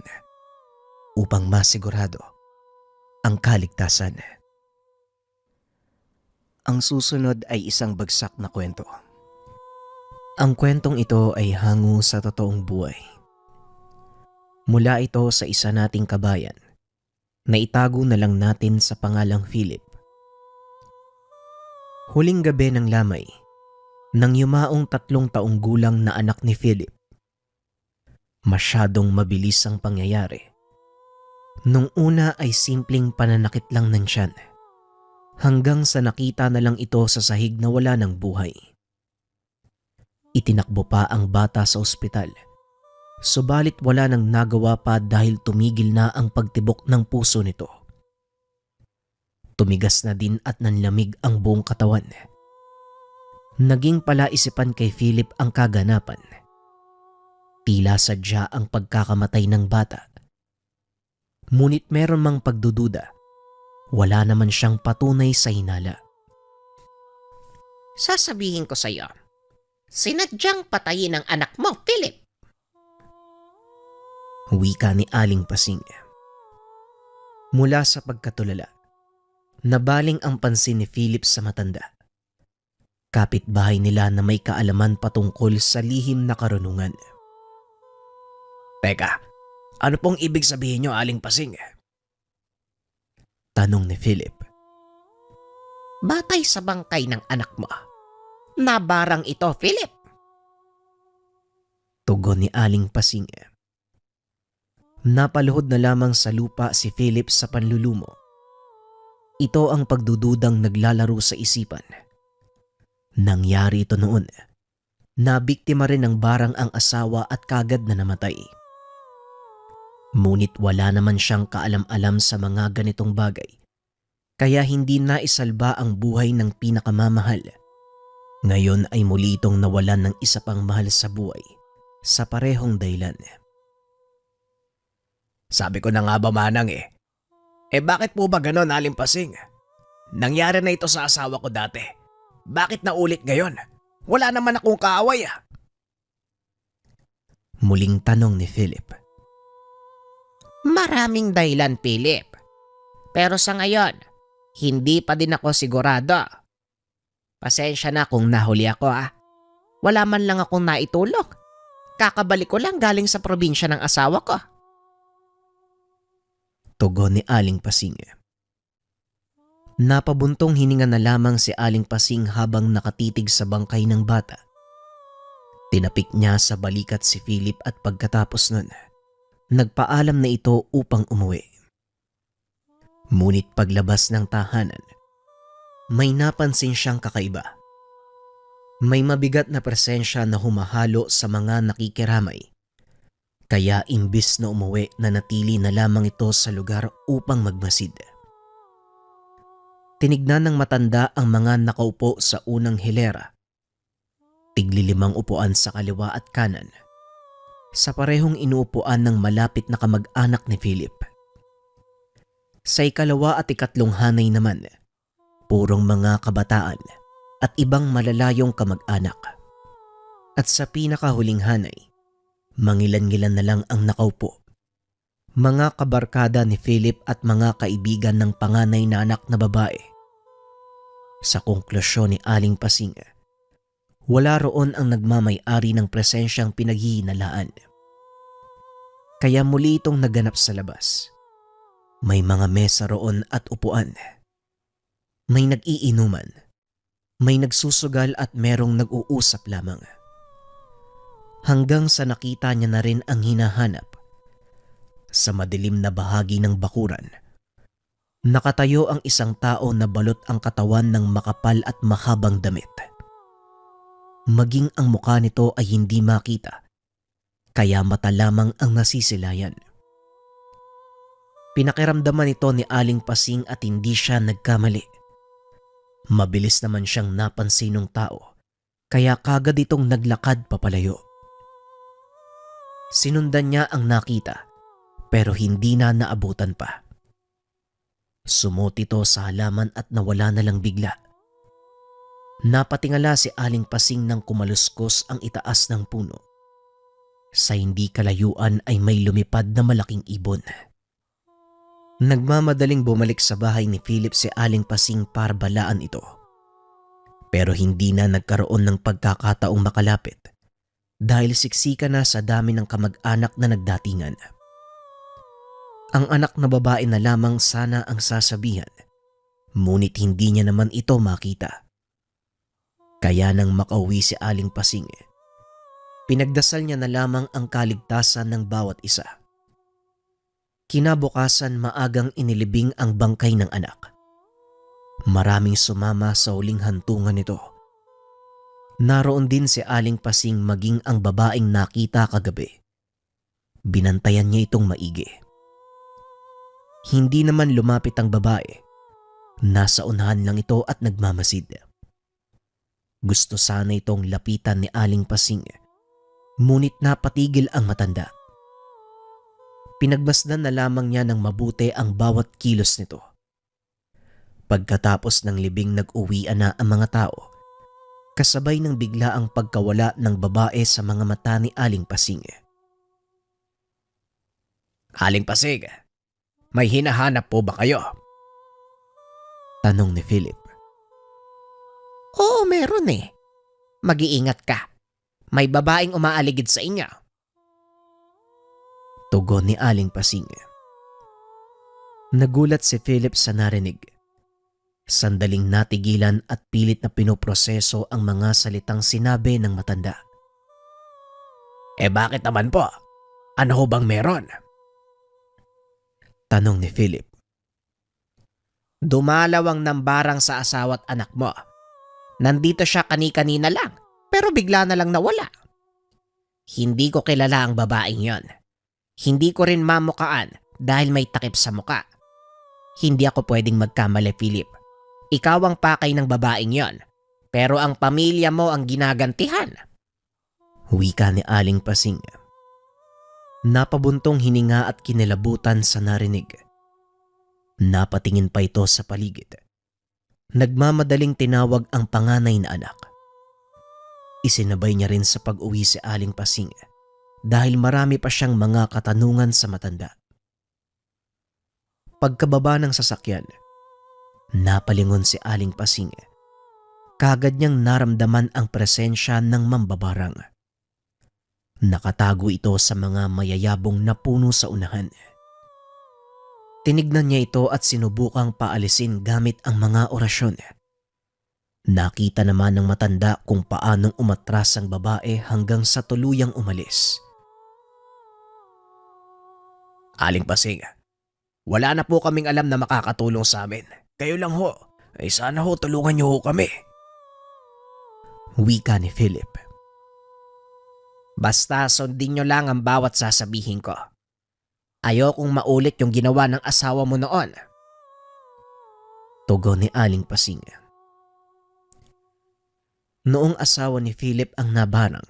upang masigurado ang kaligtasan. Ang susunod ay isang bagsak na kwento. Ang kwentong ito ay hango sa totoong buhay. Mula ito sa isa nating kabayan na itago na lang natin sa pangalang Philip. Huling gabi ng lamay, nang yumaong 3 taong gulang na anak ni Philip. Masyadong mabilis ang pangyayari. Nung una ay simpleng pananakit lang ng tiyan, hanggang sa nakita na lang ito sa sahig na wala ng buhay. Itinakbo pa ang bata sa ospital, subalit wala nang nagawa pa dahil tumigil na ang pagtibok ng puso nito. Tumigas na din at nanlamig ang buong katawan. Naging palaisipan kay Philip ang kaganapan. Tila sadya ang pagkakamatay ng bata. Ngunit meron mang pagdududa, wala naman siyang patunay sa hinala. Sasabihin ko sa iyo, sinadyang patayin ang anak mo, Philip. Wika ni Aling Pasing. Mula sa pagkatulala, nabaling ang pansin ni Philip sa matanda. Kapitbahay nila na may kaalaman patungkol sa lihim na karunungan. Teka, ano pong ibig sabihin nyo, Aling Pasing? Tanong ni Philip. Batay sa bangkay ng anak mo. Nabarang ito, Philip. Tugon ni Aling Pasing. Napaluhod na lamang sa lupa si Philip sa panlulumo. Ito ang pagdududang naglalaro sa isipan. Nangyari ito noon. Nabiktima rin ng barang ang asawa at kagad na namatay. Ngunit wala naman siyang kaalam-alam sa mga ganitong bagay, kaya hindi naisalba ang buhay ng pinakamamahal. Ngayon ay muli itong nawalan ng isa pang mahal sa buhay sa parehong dahilan. Sabi ko na nga ba, Manang eh. Bakit po ba ganon, Aling Pasing? Nangyari na ito sa asawa ko dati. Bakit na ulit ngayon? Wala naman akong kaaway ah. Muling tanong ni Philip. Maraming dahilan, Philip. Pero sa ngayon, hindi pa din ako sigurado. Pasensya na kung nahuli ako ah. Wala man lang akong naitulong. Kakabalik ko lang galing sa probinsya ng asawa ko. Tugon ni Aling Pasing. Napabuntong hininga na lamang si Aling Pasing habang nakatitig sa bangkay ng bata. Tinapik niya sa balikat si Philip at pagkatapos nun, nagpaalam na ito upang umuwi. Ngunit paglabas ng tahanan, may napansin siyang kakaiba. May mabigat na presensya na humahalo sa mga nakikiramay. Kaya imbis na umuwi, nanatili na lamang ito sa lugar upang magmasid. Tinignan ng matanda ang mga nakaupo sa unang hilera. Tiglilimang upuan sa kaliwa at kanan. Sa parehong inuupuan ng malapit na kamag-anak ni Philip. Sa ikalawa at ikatlong hanay naman, purong mga kabataan at ibang malalayong kamag-anak. At sa pinakahuling hanay, mangilan-ngilan na lang ang nakaupo. Mga kabarkada ni Philip at mga kaibigan ng panganay na anak na babae. Sa konklusyon ni Aling Pasing, wala roon ang nagmamay-ari ng presensyang pinaghihinalaan. Kaya muli itong naganap sa labas. May mga mesa roon at upuan. May nag-iinuman. May nagsusugal at merong nag-uusap lamang. Hanggang sa nakita niya na rin ang hinahanap. Sa madilim na bahagi ng bakuran, nakatayo ang isang tao na balot ang katawan ng makapal at mahabang damit. Maging ang mukha nito ay hindi makita, kaya mata lamang ang nasisilayan. Pinakiramdaman ito ni Aling Pasing at hindi siya nagkamali. Mabilis naman siyang napansin ng tao, kaya kagad itong naglakad papalayo. Sinundan niya ang nakita, pero hindi na naabutan pa. Sumot ito sa halaman at nawala na lang bigla. Napatingala si Aling Pasing nang kumaluskos ang itaas ng puno. Sa hindi kalayuan ay may lumipad na malaking ibon. Nagmamadaling bumalik sa bahay ni Philip si Aling Pasing para balaan ito. Pero hindi na nagkaroon ng pagkakataong makalapit dahil siksika na sa dami ng kamag-anak na nagdatingan. Ang anak na babae na lamang sana ang sasabihan, ngunit hindi niya naman ito makita. Kaya nang makauwi si Aling Pasing, pinagdasal niya na lamang ang kaligtasan ng bawat isa. Kinabukasan maagang inilibing ang bangkay ng anak. Maraming sumama sa huling hantungan nito. Naroon din si Aling Pasing maging ang babaeng nakita kagabi. Binantayan niya itong maigi. Hindi naman lumapit ang babae. Nasa unahan lang ito at nagmamasid. Gusto sana itong lapitan ni Aling Pasing, ngunit napatigil ang matanda. Pinagmasdan na lamang niya ng mabuti ang bawat kilos nito. Pagkatapos ng libing nag-uwian na ang mga tao, kasabay ng bigla ang pagkawala ng babae sa mga mata ni Aling Pasing. Aling Pasing, may hinahanap po ba kayo? Tanong ni Philip. Oo, meron eh. Mag-iingat ka. May babaeng umaaligid sa inyo. Tugon ni Aling Pasing. Nagulat si Philip sa narinig. Sandaling natigilan at pilit na pinoproseso ang mga salitang sinabi ng matanda. Bakit naman po? Ano ho bang meron? Tanong ni Philip. Dumalaw ang nambarang sa asawa't anak mo. Nandito siya kani-kanina lang, pero bigla na lang nawala. Hindi ko kilala ang babaeng yon. Hindi ko rin mamukaan dahil may takip sa muka. Hindi ako pwedeng magkamali, Philip. Ikaw ang pakay ng babaeng yon, pero ang pamilya mo ang ginagantihan. Wika ni Aling Pasing. Napabuntong hininga at kinilabutan sa narinig. Napatingin pa ito sa paligid. Nagmamadaling tinawag ang panganay na anak. Isinabay niya rin sa pag-uwi si Aling Pasing dahil marami pa siyang mga katanungan sa matanda. Pagkababa ng sasakyan, napalingon si Aling Pasing. Kagad niyang naramdaman ang presensya ng mambabarang. Nakatago ito sa mga mayayabong na puno sa unahan. Tinignan niya ito at sinubukang paalisin gamit ang mga orasyon. Nakita naman ng matanda kung paanong umatras ang babae hanggang sa tuluyang umalis. Aling Pasing, wala na po kaming alam na makakatulong sa amin. Kayo lang ho. Ay sana ho tulungan niyo ho kami. Wika ni Philip. Basta sundin nyo lang ang bawat sasabihin ko. Ayokong maulit yung ginawa ng asawa mo noon. Tugon ni Aling Pasing. Noong asawa ni Philip ang nabarang,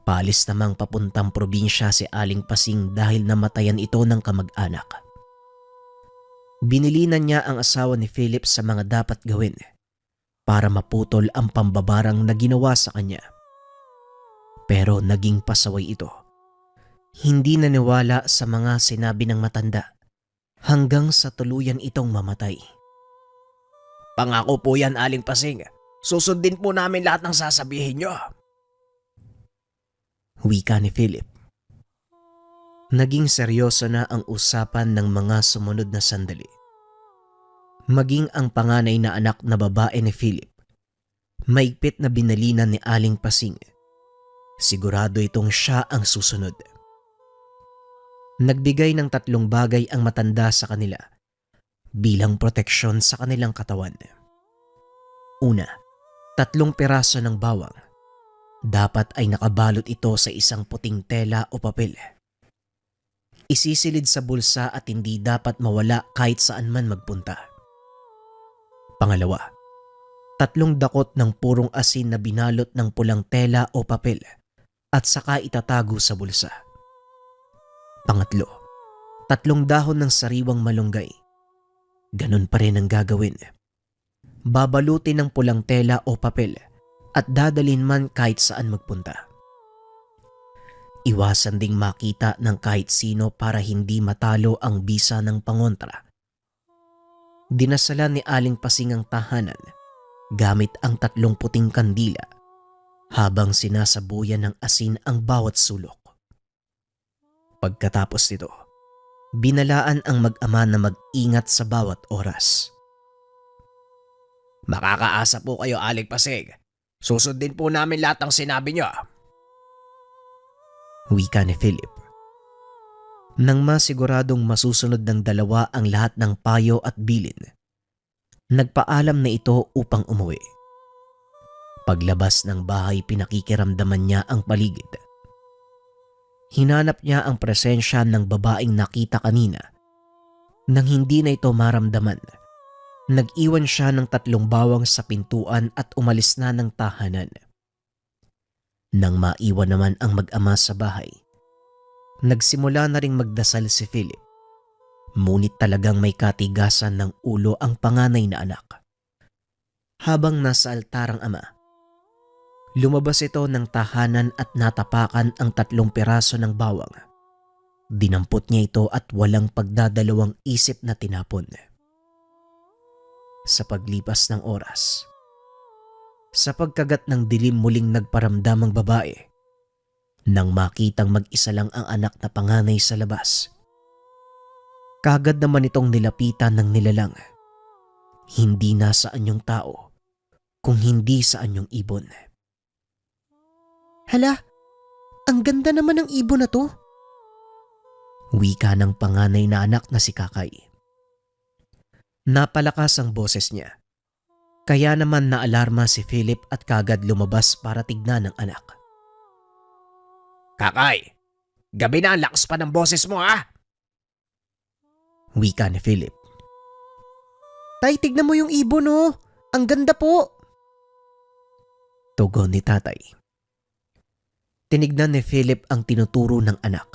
paalis namang papuntang probinsya si Aling Pasing dahil namatayan ito ng kamag-anak. Binilinan niya ang asawa ni Philip sa mga dapat gawin para maputol ang pambabarang na ginawa sa kanya. Pero naging pasaway ito. Hindi naniwala sa mga sinabi ng matanda hanggang sa tuluyan itong mamatay. Pangako po yan, Aling Pasing. Susundin po namin lahat ng sasabihin niyo. Wika ni Philip. Naging seryoso na ang usapan ng mga sumunod na sandali. Maging ang panganay na anak na babae ni Philip, maigpit na binalinan ni Aling Pasing. Sigurado itong siya ang susunod. Nagbigay ng 3 bagay ang matanda sa kanila bilang proteksyon sa kanilang katawan. Una, 3 piraso ng bawang. Dapat ay nakabalot ito sa isang puting tela o papel. Isisilid sa bulsa at hindi dapat mawala kahit saan man magpunta. Pangalawa, 3 dakot ng purong asin na binalot ng pulang tela o papel at saka itatago sa bulsa. Pangatlo, 3 dahon ng sariwang malunggay. Ganun pa rin ang gagawin. Babalutin ng pulang tela o papel at dadalhin man kahit saan magpunta. Iwasan ding makita ng kahit sino para hindi matalo ang bisa ng pangontra. Dinasalan ni Aling Pasing ang tahanan gamit ang 3 puting kandila habang sinasabuyan ng asin ang bawat sulok. Pagkatapos nito, binalaan ang mag-ama na mag-ingat sa bawat oras. Makakaasa po kayo, Aling Pasing. Susundin po namin lahat ng sinabi niyo. Wika ni Philip. Nang masiguradong masusunod ng dalawa ang lahat ng payo at bilin, nagpaalam na ito upang umuwi. Paglabas ng bahay, pinakikiramdaman niya ang paligid. Hinanap niya ang presensya ng babaeng nakita kanina. Nang hindi na ito maramdaman, nag-iwan siya ng 3 bawang sa pintuan at umalis na ng tahanan. Nang maiwan naman ang mag-ama sa bahay, nagsimula na ring magdasal si Philip. Ngunit talagang may katigasan ng ulo ang panganay na anak. Habang nasa altar ang ama, lumabas ito ng tahanan at natapakan ang 3 piraso ng bawang. Dinampot niya ito at walang pagdadalawang isip na tinapon. Sa paglipas ng oras, sa pagkagat ng dilim muling nagparamdam ang babae. Nang makitang mag-isa lang ang anak na panganay sa labas, kagad naman itong nilapitan ng nilalang. Hindi na sa anyong tao, kung hindi sa anyong ibon. Hala, ang ganda naman ng ibon na to. Wika ng panganay na anak na si Kakay. Napalakas ang boses niya. Kaya naman naalarma si Philip at kagad lumabas para tignan ng anak. Kakay, gabi na, ang lakas pa ng boses mo, ha? Wika ni Philip. Tay, tignan mo yung ibon, oh. Ang ganda po. Tugon ni tatay. Tinignan ni Philip ang tinuturo ng anak.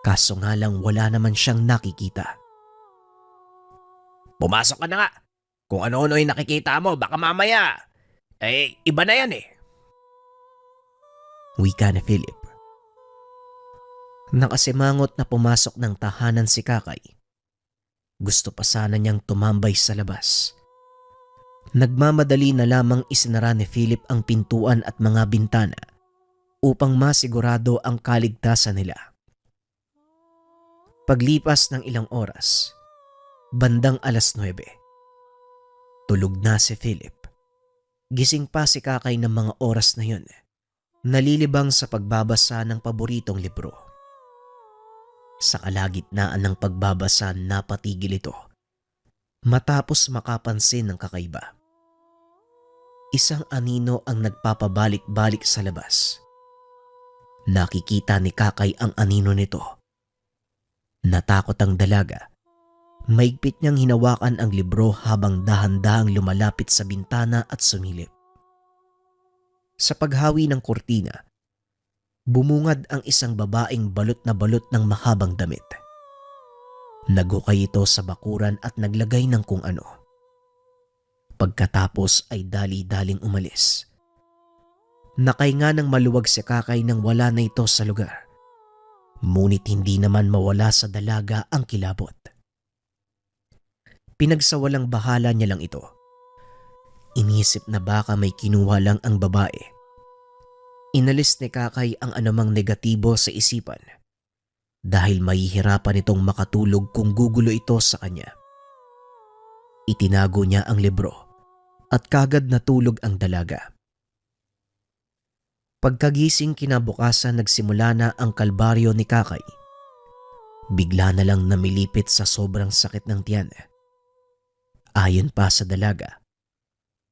Kaso nga lang wala naman siyang nakikita. Pumasok ka na nga. Kung ano-ano yung nakikita mo, baka mamaya. Iba na yan eh. Wika ni Philip. Nakasimangot na pumasok ng tahanan si Kakay. Gusto pa sana niyang tumambay sa labas. Nagmamadali na lamang isinara ni Philip ang pintuan at mga bintana upang masigurado ang kaligtasan nila. Paglipas ng ilang oras, bandang 9:00, tulog na si Philip. Gising pa si Kakay ng mga oras na yun, nalilibang sa pagbabasa ng paboritong libro. Sa kalagitnaan ng pagbabasa, napatigil ito matapos makapansin ng kakaiba. Isang anino ang nagpapabalik-balik sa labas. Nakikita ni Kakay ang anino nito. Natakot ang dalaga. Maigpit niyang hinawakan ang libro habang dahan-dahang lumalapit sa bintana at sumilip. Sa paghawi ng kurtina, bumungad ang isang babaeng balot na balot ng mahabang damit. Nagukay ito sa bakuran at naglagay ng kung ano. Pagkatapos ay dali-daling umalis. Nakahinga ng maluwag si Kakay nang wala na ito sa lugar. Ngunit hindi naman mawala sa dalaga ang kilabot. Pinagsawalang bahala niya lang ito. Inisip na baka may kinuha lang ang babae. Inalis ni Kakay ang anumang negatibo sa isipan dahil mahihirapan itong makatulog kung gugulo ito sa kanya. Itinago niya ang libro at kagad natulog ang dalaga. Pagkagising kinabukasan, nagsimula na ang kalbaryo ni Kakay. Bigla na lang namilipit sa sobrang sakit ng tiyan. Ayon pa sa dalaga,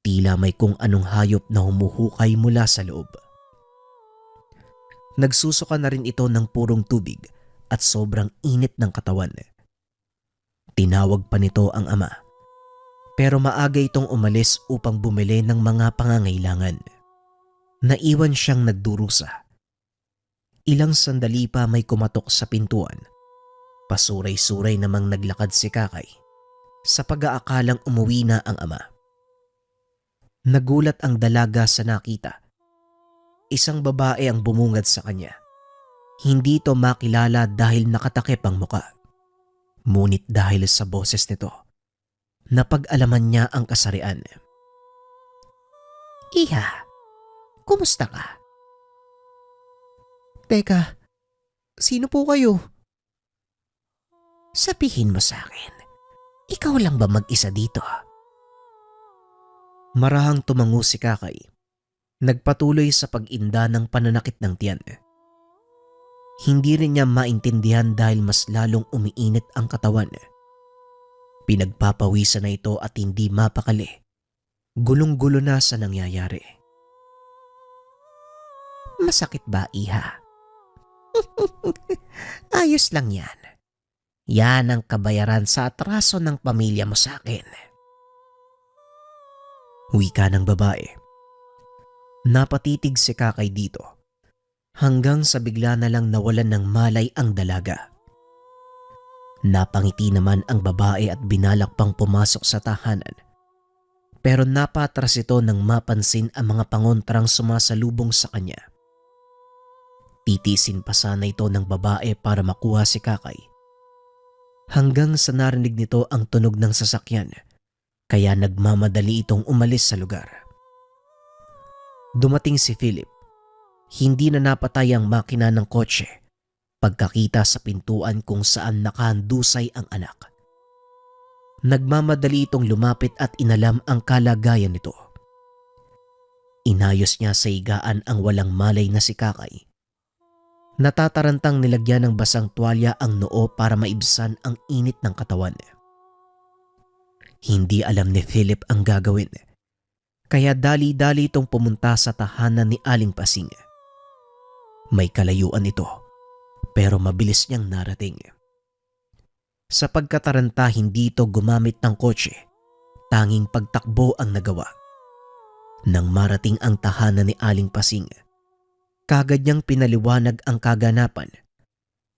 tila may kung anong hayop na humuhukay mula sa loob. Nagsusuka na rin ito ng purong tubig at sobrang init ng katawan. Tinawag pa nito ang ama, pero maaga itong umalis upang bumili ng mga pangangailangan. Naiwan siyang nagdurusa. Ilang sandali pa may kumatok sa pintuan. Pasuray-suray namang naglakad si Kakay sa pag-aakalang umuwi na ang ama. Nagulat ang dalaga sa nakita. Isang babae ang bumungad sa kanya. Hindi ito makilala dahil nakatakip ang muka. Ngunit dahil sa boses nito, napag-alaman niya ang kasarian. Iha, kumusta ka? Teka, sino po kayo? Sabihin mo sa akin, ikaw lang ba mag-isa dito? Marahang tumango si Kakay. Nagpatuloy sa pag-inda ng pananakit ng tiyan. Hindi rin niya maintindihan dahil mas lalong umiinit ang katawan. Pinagpapawisan na ito at hindi mapakali. Gulong-gulo na sa nangyayari. Masakit ba, iha? Ayos lang yan. Yan ang kabayaran sa atraso ng pamilya mo sa akin. Wika ng babae. Napatitig si Kakay dito hanggang sa bigla na lang nawalan ng malay ang dalaga. Napangiti naman ang babae at binalak pang pumasok sa tahanan. Pero napatras ito nang mapansin ang mga pangontrang sumasalubong sa kanya. Titisin pa sana ito ng babae para makuha si Kakay. Hanggang sa narinig nito ang tunog ng sasakyan, kaya nagmamadali itong umalis sa lugar. Dumating si Philip. Hindi na napatay ang makina ng kotse pagkakita sa pintuan kung saan nakahandusay ang anak. Nagmamadali itong lumapit at inalam ang kalagayan nito. Inayos niya sa higaan ang walang malay na si Kakay. Natatarantang nilagyan ng basang tuwalya ang noo para maibsan ang init ng katawan. Hindi alam ni Philip ang gagawin, kaya dali-dali itong pumunta sa tahanan ni Aling Pasing. May kalayuan ito, pero mabilis niyang narating. Sa pagkataranta, hindi ito gumamit ng kotse, tanging pagtakbo ang nagawa. Nang marating ang tahanan ni Aling Pasing, kagad niyang pinaliwanag ang kaganapan.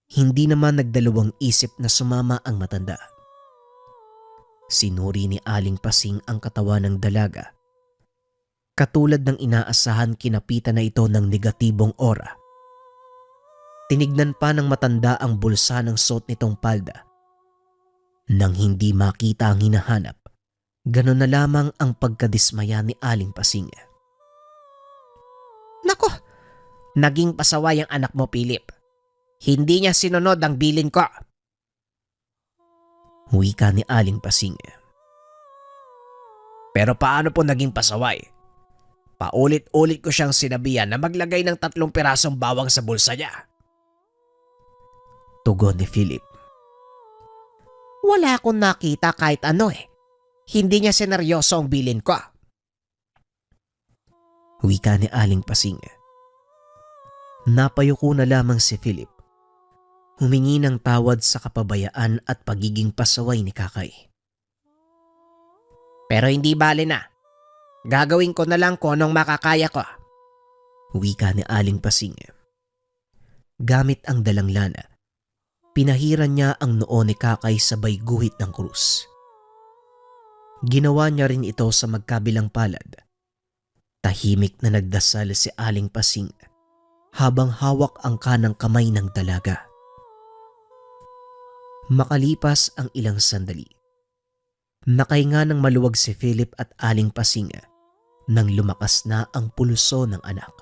Hindi naman nagdalawang isip na sumama ang matanda. Sinuri ni Aling Pasing ang katawan ng dalaga. Katulad ng inaasahan, kinapitan na ito ng negatibong aura. Tinignan pa ng matanda ang bulsa ng suot nitong palda. Nang hindi makita ang hinahanap, ganon na lamang ang pagkadismaya ni Aling Pasing. Nako, naging pasaway ang anak mo, Philip. Hindi niya sinunod ang bilin ko. Wika ni Aling Pasing. Pero paano po naging pasaway? Paulit-ulit ko siyang sinabihan na maglagay ng 3 pirasong bawang sa bulsa niya. Tugon ni Philip. Wala akong nakita kahit ano eh. Hindi niya seneryoso ang bilin ko. Wika ni Aling Pasing. Napayuko na lamang si Philip. Humingi ng tawad sa kapabayaan at pagiging pasaway ni Kakay. Pero hindi bale na. Gagawin ko na lang kung anong makakaya ko. Wika ni Aling Pasing. Gamit ang dalang lana, pinahiran niya ang noo ni Kakay sabay guhit ng krus. Ginawa niya rin ito sa magkabilang palad. Tahimik na nagdasal si Aling Pasing habang hawak ang kanang kamay ng dalaga. Makalipas ang ilang sandali, nakahinga ng maluwag si Philip at Aling Pasing nang lumakas na ang pulso ng anak.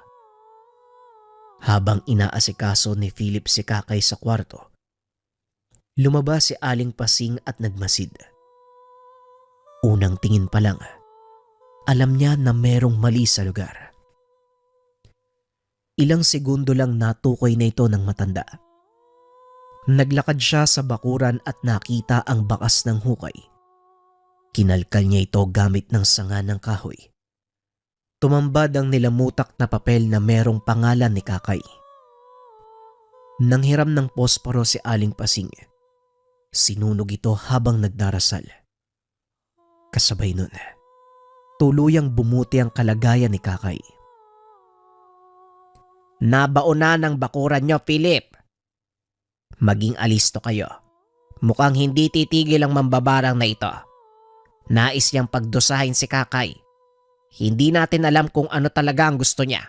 Habang inaasikaso ni Philip si Kakay sa kwarto, lumabas si Aling Pasing at nagmasid. Unang tingin pa lang, alam niya na merong mali sa lugar. Ilang segundo lang natukoy na ito ng matanda. Naglakad siya sa bakuran at nakita ang bakas ng hukay. Kinalkal niya ito gamit ng sanga ng kahoy. Tumambad ang nilamutak na papel na merong pangalan ni Kakay. Nanghiram ng posporo si Aling Pasing. Sinunog ito habang nagdarasal. Kasabay nun, tuluyang bumuti ang kalagayan ni Kakay. Nabauna ng bakuran niyo, Philip. Maging alisto kayo. Mukhang hindi titigil ang mambabarang na ito. Nais niyang pagdusahin si Kakay. Hindi natin alam kung ano talaga ang gusto niya.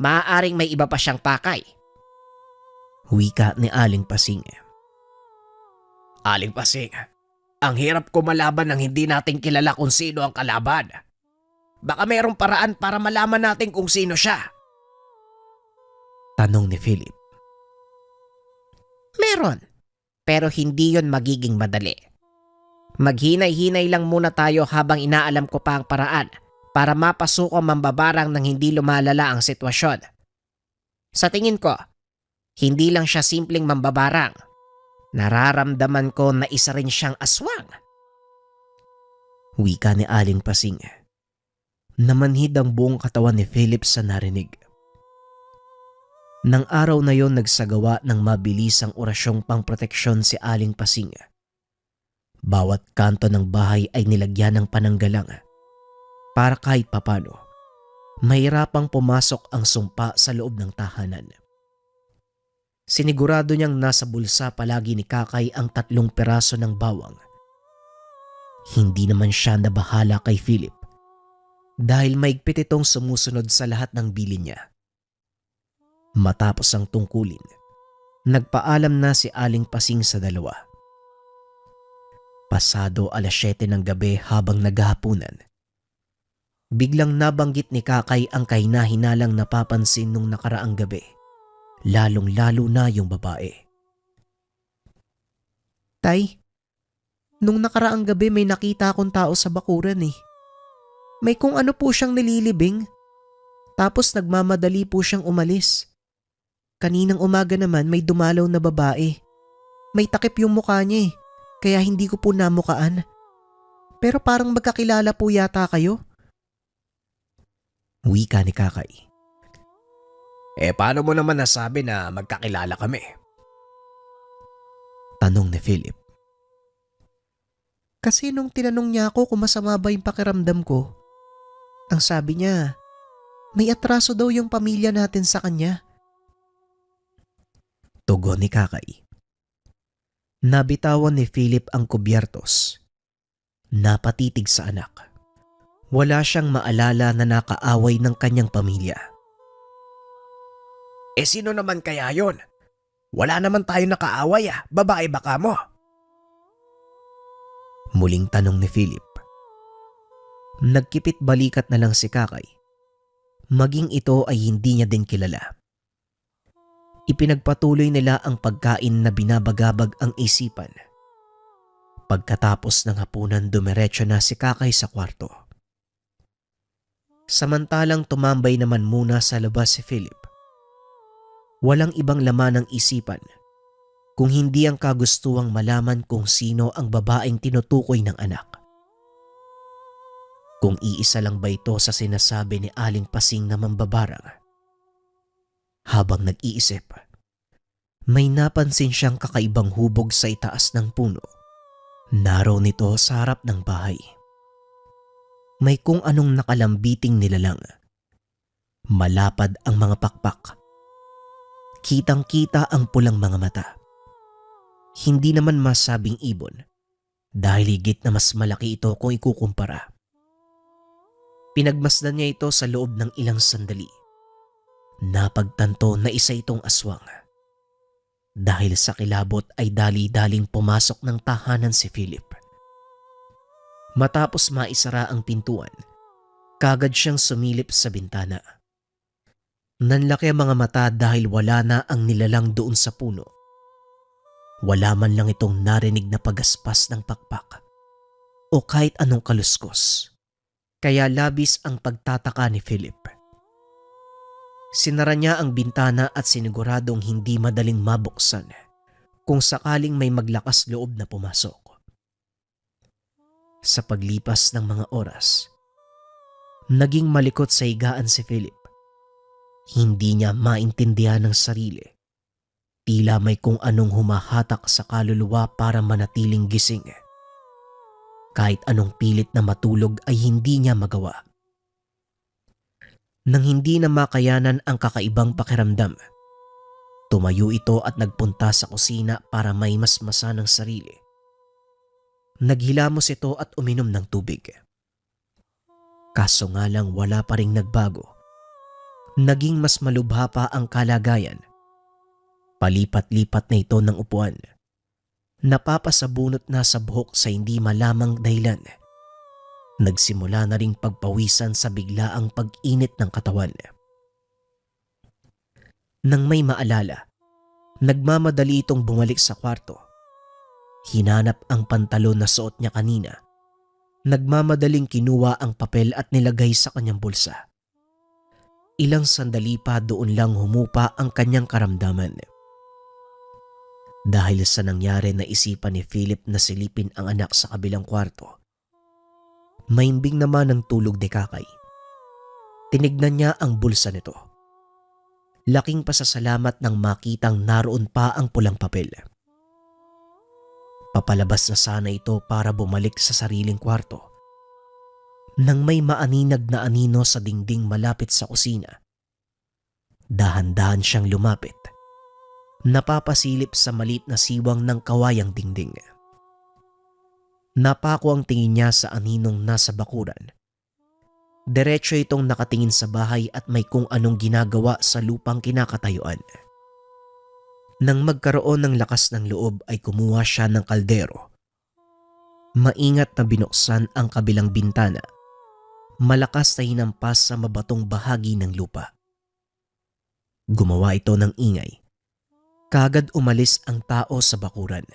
Maaaring may iba pa siyang pakay. Wika ni Aling Pasing. Aling Pasing, ang hirap ko malaban nang hindi natin kilala kung sino ang kalaban. Baka mayroong paraan para malaman natin kung sino siya. Tanong ni Philip. Meron, pero hindi yon magiging madali. Maghinay-hinay lang muna tayo habang inaalam ko pa ang paraan para mapasuko ang mambabarang nang hindi lumalala ang sitwasyon. Sa tingin ko, hindi lang siya simpleng mambabarang. Nararamdaman ko na isa rin siyang aswang. Wika ni Aling Pasing. Namanhid ang buong katawan ni Philip sa narinig. Nang araw na yon nagsagawa ng mabilisang orasyong pangproteksyon si Aling Pasing. Bawat kanto ng bahay ay nilagyan ng pananggalang para kahit papano mahirapang pumasok ang sumpa sa loob ng tahanan. Sinigurado niyang nasa bulsa palagi ni Kakay ang 3 piraso ng bawang. Hindi naman siya nabahala kay Philip dahil maigpit itong sumusunod sa lahat ng bilin niya. Matapos ang tungkulin, nagpaalam na si Aling Pasing sa dalawa. Pasado 7:00 ng gabi habang naghahapunan, biglang nabanggit ni Kakay ang kahina-hinalang napapansin nung nakaraang gabi, lalong-lalo na yung babae. Tay, nung nakaraang gabi may nakita akong tao sa bakuran eh. May kung ano po siyang nililibing, tapos nagmamadali po siyang umalis. Kaninang umaga naman may dumalaw na babae. May takip yung mukha niya eh, kaya hindi ko po namukaan. Pero parang magkakilala po yata kayo. Wika ni Kakay. Paano mo naman nasabi na magkakilala kami? Tanong ni Philip. Kasi nung tinanong niya ako kung masama ba yung pakiramdam ko, ang sabi niya, may atraso daw yung pamilya natin sa kanya. Tugon ni Kakay. Nabitawan ni Philip ang kubyertos. Napatitig sa anak. Wala siyang maalala na nakaaway ng kanyang pamilya. Sino naman kaya yon? Wala naman tayo nakaaway babae baka mo. Muling tanong ni Philip. Nagkipit balikat na lang si Kakay. Maging ito ay hindi niya din kilala. Ipinagpatuloy nila ang pagkain na binabagabag ang isipan. Pagkatapos ng hapunan, dumiretso na si Kakay sa kwarto. Samantalang tumambay naman muna sa labas si Philip. Walang ibang laman ng isipan kung hindi ang kagustuhang malaman kung sino ang babaeng tinutukoy ng anak. Kung iisa lang ba ito sa sinasabi ni Aling Pasing na mambabarang. Habang nag-iisip, may napansin siyang kakaibang hubog sa itaas ng puno. Naroon ito sa harap ng bahay. May kung anong nakalambiting nilalang. Malapad ang mga pakpak. Kitang-kita ang pulang mga mata. Hindi naman masabing ibon dahil higit na mas malaki ito kung ikukumpara. Pinagmasdan niya ito sa loob ng ilang sandali. Napagtanto na isa itong aswang. Dahil sa kilabot ay dali-daling pumasok ng tahanan si Philip. Matapos maisara ang pintuan, kagad siyang sumilip sa bintana. Nanlaki ang mga mata dahil wala na ang nilalang doon sa puno. Wala man lang itong narinig na pagaspas ng pakpak o kahit anong kaluskos. Kaya labis ang pagtataka ni Philip. Sinara niya ang bintana at siniguradong hindi madaling mabuksan kung sakaling may maglakas loob na pumasok. Sa paglipas ng mga oras, naging malikot sa higaan si Philip. Hindi niya maintindihan ng sarili. Tila may kung anong humahatak sa kaluluwa para manatiling gising. Kahit anong pilit na matulog ay hindi niya magawa. Nang hindi na makayanan ang kakaibang pakiramdam, tumayo ito at nagpunta sa kusina para may masmasa ng sarili. Naghilamos ito at uminom ng tubig. Kaso nga lang wala pa ring nagbago. Naging mas malubha pa ang kalagayan. Palipat-lipat na ito ng upuan. Napapasabunot na sa buhok sa hindi malamang dahilan. Nagsimula na ring pagpawisan sa biglaang pag-init ng katawan. Nang may maalala, nagmamadali itong bumalik sa kwarto. Hinanap ang pantalon na suot niya kanina. Nagmamadaling kinuha ang papel at nilagay sa kanyang bulsa. Ilang sandali pa doon lang humupa ang kanyang karamdaman. Dahil sa nangyari na isipan ni Philip na silipin ang anak sa kabilang kwarto. Maimbing naman ang tulog ni Kakay. Tinignan niya ang bulsa nito. Laking pasasalamat nang makitang naroon pa ang pulang papel. Papalabas na sana ito para bumalik sa sariling kwarto. Nang may maaninag na anino sa dingding malapit sa kusina. Dahan-dahan siyang lumapit. Napapasilip sa maliit na siwang ng kawayang dingding. Napako ang tingin niya sa aninong nasa bakuran. Diretso itong nakatingin sa bahay at may kung anong ginagawa sa lupang kinakatayuan. Nang magkaroon ng lakas ng loob ay kumuha siya ng kaldero. Maingat na binuksan ang kabilang bintana. Malakas na hinampas sa mabatong bahagi ng lupa. Gumawa ito ng ingay. Kagad umalis ang tao sa bakuran.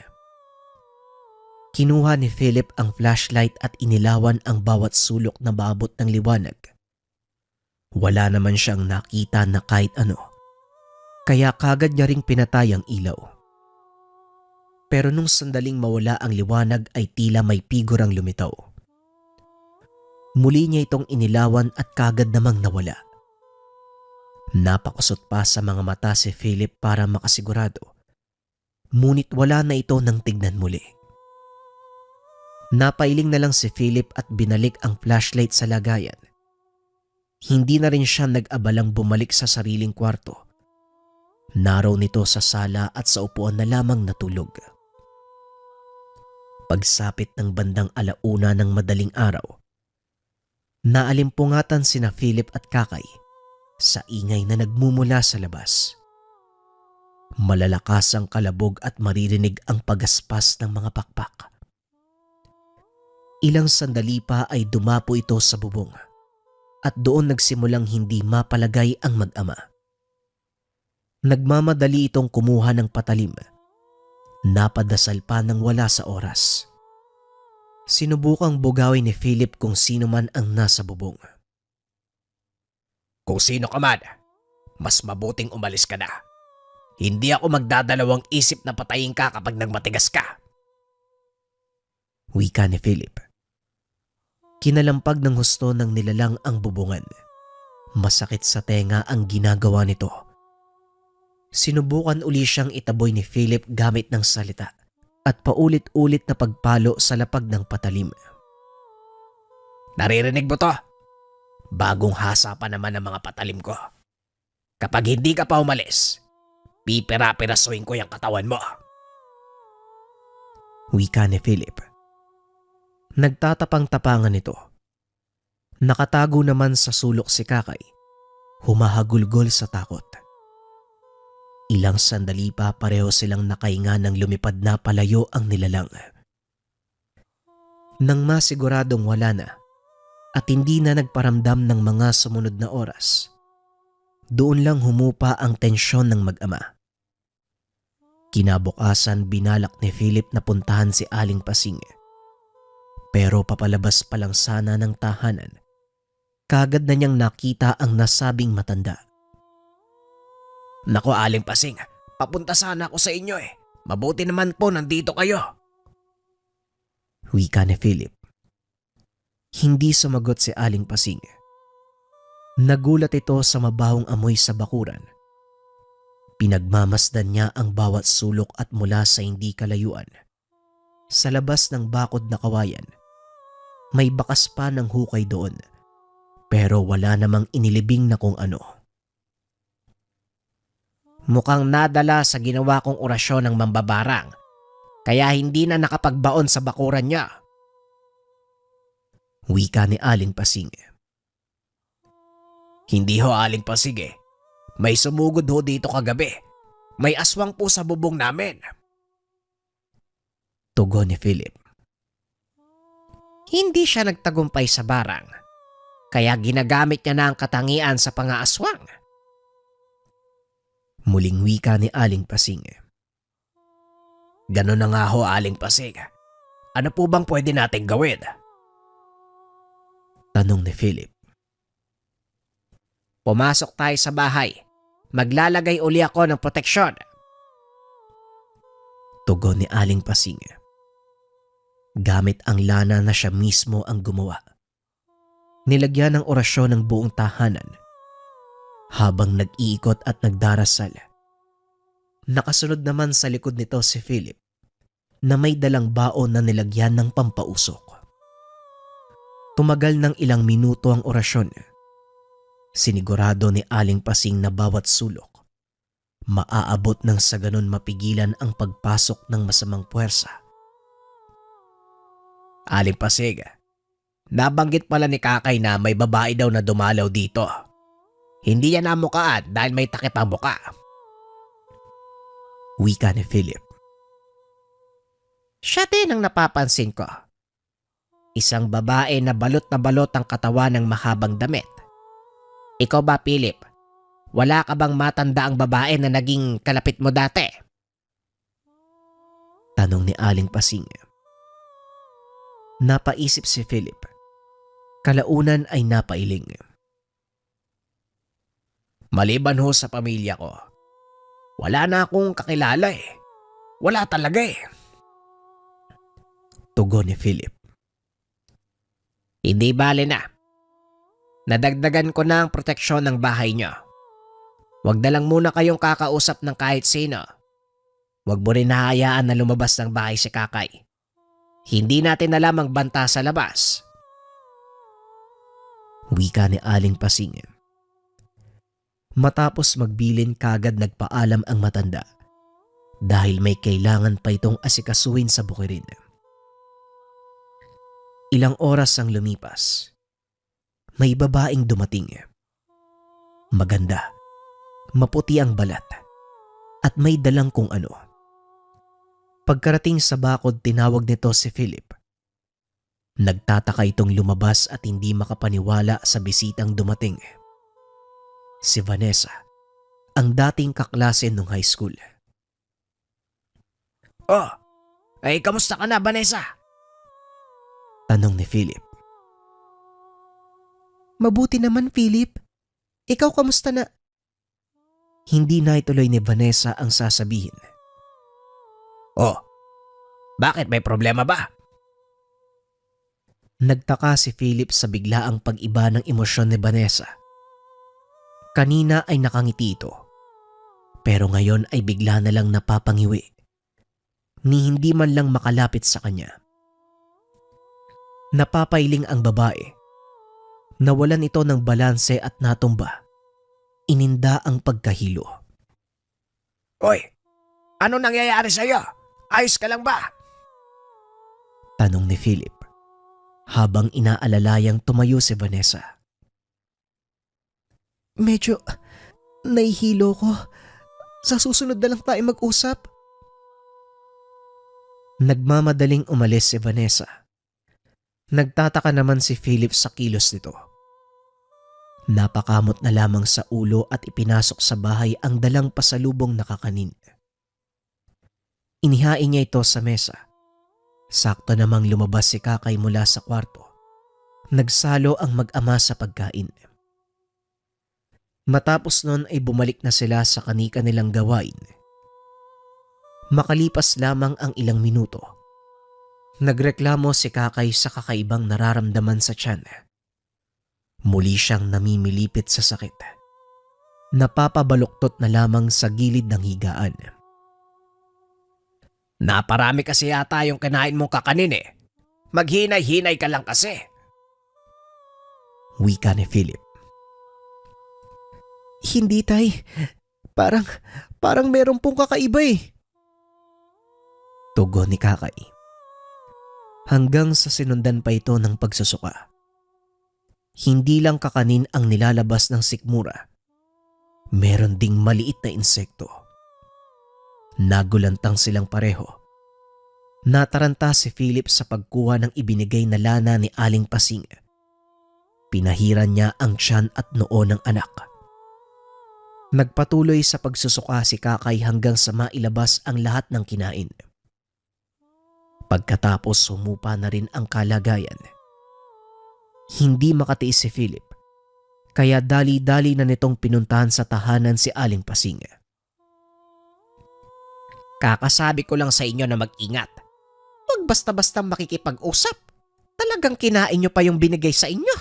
Kinuha ni Philip ang flashlight at inilawan ang bawat sulok na baabot ng liwanag. Wala naman siyang nakita na kahit ano, kaya kagad niya ring pinatay ang ilaw. Pero nung sandaling mawala ang liwanag ay tila may pigurang lumitaw. Muli niya itong inilawan at kagad namang nawala. Napakusot pa sa mga mata si Philip para makasigurado. Ngunit wala na ito nang tignan muli. Napailing na lang si Philip at binalik ang flashlight sa lagayan. Hindi na rin siya nag-abalang bumalik sa sariling kwarto. Naroon nito sa sala at sa upuan na lamang natulog. Pagsapit ng bandang alauna ng madaling araw, naalimpungatan sina Philip at Kakay sa ingay na nagmumula sa labas. Malalakas ang kalabog at maririnig ang pagaspas ng mga pakpak. Ilang sandali pa ay dumapo ito sa bubong at doon nagsimulang hindi mapalagay ang mag-ama. Nagmamadali itong kumuha ng patalim. Napadasal pa nang wala sa oras. Sinubukang bugawin ni Philip kung sino man ang nasa bubong. Kung sino ka man, mas mabuting umalis ka na. Hindi ako magdadalawang isip na patayin ka kapag nagmatigas ka. Wika ni Philip. Kinalampag ng husto ng nilalang ang bubungan. Masakit sa tenga ang ginagawa nito. Sinubukan uli siyang itaboy ni Philip gamit ng salita at paulit-ulit na pagpalo sa lapag ng patalim. Naririnig mo to? Bagong hasa pa naman ang mga patalim ko. Kapag hindi ka pa umalis, pipira-pirasuhin ko yung katawan mo. Wika ni Philip. Nagtatapang-tapangan ito. Nakatago naman sa sulok si Kakay. Humahagulgol sa takot. Ilang sandali pa pareho silang nakahinga nang lumipad na palayo ang nilalang. Nang masiguradong wala na at hindi na nagparamdam ng mga sumunod na oras, doon lang humupa ang tensyon ng mag-ama. Kinabukasan binalak ni Philip na puntahan si Aling Pasing. Pero papalabas pa lang sana ng tahanan, kagad na niyang nakita ang nasabing matanda. Naku Aling Pasing, papunta sana ako sa inyo eh. Mabuti naman po nandito kayo. Wika ni Philip. Hindi sumagot si Aling Pasing. Nagulat ito sa mabahong amoy sa bakuran. Pinagmamasdan niya ang bawat sulok at mula sa hindi kalayuan. Sa labas ng bakod na kawayan, may bakas pa ng hukay doon, pero wala namang inilibing na kung ano. Mukhang nadala sa ginawa kong orasyon ng mambabarang, kaya hindi na nakapagbaon sa bakuran niya. Wika ni Aling Pasing. Hindi ho Aling Pasing eh. May sumugod ho dito kagabi. May aswang po sa bubong namin. Tugon ni Philip. Hindi siya nagtagumpay sa barang, kaya ginagamit niya na ang katangian sa pangaaswang. Muling wika ni Aling Pasing. Ganun na nga ho Aling Pasing. Ano po bang pwede nating gawin? Tanong ni Philip. Pumasok tayo sa bahay. Maglalagay uli ako ng proteksyon. Tugon ni Aling Pasing. Gamit ang lana na siya mismo ang gumawa. Nilagyan ng orasyon ng buong tahanan. Habang nag-iikot at nagdarasal, nakasunod naman sa likod nito si Philip na may dalang baon na nilagyan ng pampausok. Tumagal ng ilang minuto ang orasyon. Sinigurado ni Aling Pasing na bawat sulok maaabot ng sa ganon mapigilan ang pagpasok ng masamang puwersa. Aling Pasing, nabanggit pala ni Kakay na may babae daw na dumalaw dito. Hindi yan namukaan dahil may takip ang buka. Wika ni Philip. Siya din ang napapansin ko. Isang babae na balot ang katawan ng mahabang damit. Ikaw ba Philip? Wala ka bang matanda ang babae na naging kalapit mo dati? Tanong ni Aling Pasing. Napaisip si Philip. Kalaunan ay napailing. Maliban ho sa pamilya ko, wala na akong kakilala eh. Wala talaga eh. Tugon ni Philip. Hindi bale na. Nadagdagan ko na ang proteksyon ng bahay niyo. Huwag na lang muna kayong kakausap ng kahit sino. Huwag mo rin hahayaan na lumabas ng bahay si Kakay. Hindi natin alam ang banta sa labas. Wika ni Aling Pasing. Matapos magbilin kagad nagpaalam ang matanda dahil may kailangan pa itong asikasuhin sa bukirin. Ilang oras ang lumipas. May babaeng dumating. Maganda, maputi ang balat at may dalang kung ano. Pagkarating sa bakod tinawag nito si Philip. Nagtataka itong lumabas at hindi makapaniwala sa bisitang dumating. Si Vanessa, ang dating kaklase nung high school. Oh, ay kamusta ka na Vanessa? Tanong ni Philip. Mabuti naman, Philip. Ikaw kamusta na? Hindi na ituloy ni Vanessa ang sasabihin. Oh, bakit may problema ba? Nagtaka si Philip sa biglaang pag-iba ng emosyon ni Vanessa. Kanina ay nakangiti ito, pero ngayon ay bigla na lang napapangiwi, ni hindi man lang makalapit sa kanya. Napapailing ang babae. Nawalan ito ng balanse at natumba. Ininda ang pagkahilo. Oy, ano nangyayari sa'yo? Ayos ka lang ba? Tanong ni Philip habang inaalalayang tumayo si Vanessa. Medyo nahihilo ko. Sa susunod na lang tayo mag-usap. Nagmamadaling umalis si Vanessa. Nagtataka naman si Philip sa kilos nito. Napakamot na lamang sa ulo at ipinasok sa bahay ang dalang pasalubong na kakanin. Inihain niya ito sa mesa. Sakto namang lumabas si Kakay mula sa kwarto. Nagsalo ang mag-ama sa pagkain. Matapos nun ay bumalik na sila sa kanika nilang gawain. Makalipas lamang ang ilang minuto, nagreklamo si Kakay sa kakaibang nararamdaman sa tiyan. Muli siyang namimilipit sa sakit. Napapabaluktot na lamang sa gilid ng higaan. Naparami kasi yata yung kinain mong kakanin eh. Maghinay-hinay ka lang kasi. Wika ni Philip. Hindi, tay. Parang meron pong kakaiba eh. Tugon ni Kakay. Hanggang sa sinundan pa ito ng pagsusuka. Hindi lang kakanin ang nilalabas ng sikmura. Meron ding maliit na insekto. Nagulantang silang pareho. Nataranta si Philip sa pagkuha ng ibinigay na lana ni Aling Pasing. Pinahiran niya ang tiyan at noo ng anak. Nagpatuloy sa pagsusuka si Kakay hanggang sa mailabas ang lahat ng kinain. Pagkatapos sumupa na rin ang kalagayan. Hindi makatiis si Philip, kaya dali-dali na nitong pinuntahan sa tahanan si Aling Pasing. Kakasabi ko lang sa inyo na mag-ingat. Huwag basta-basta makikipag-usap. Talagang kinain nyo pa yung binigay sa inyo.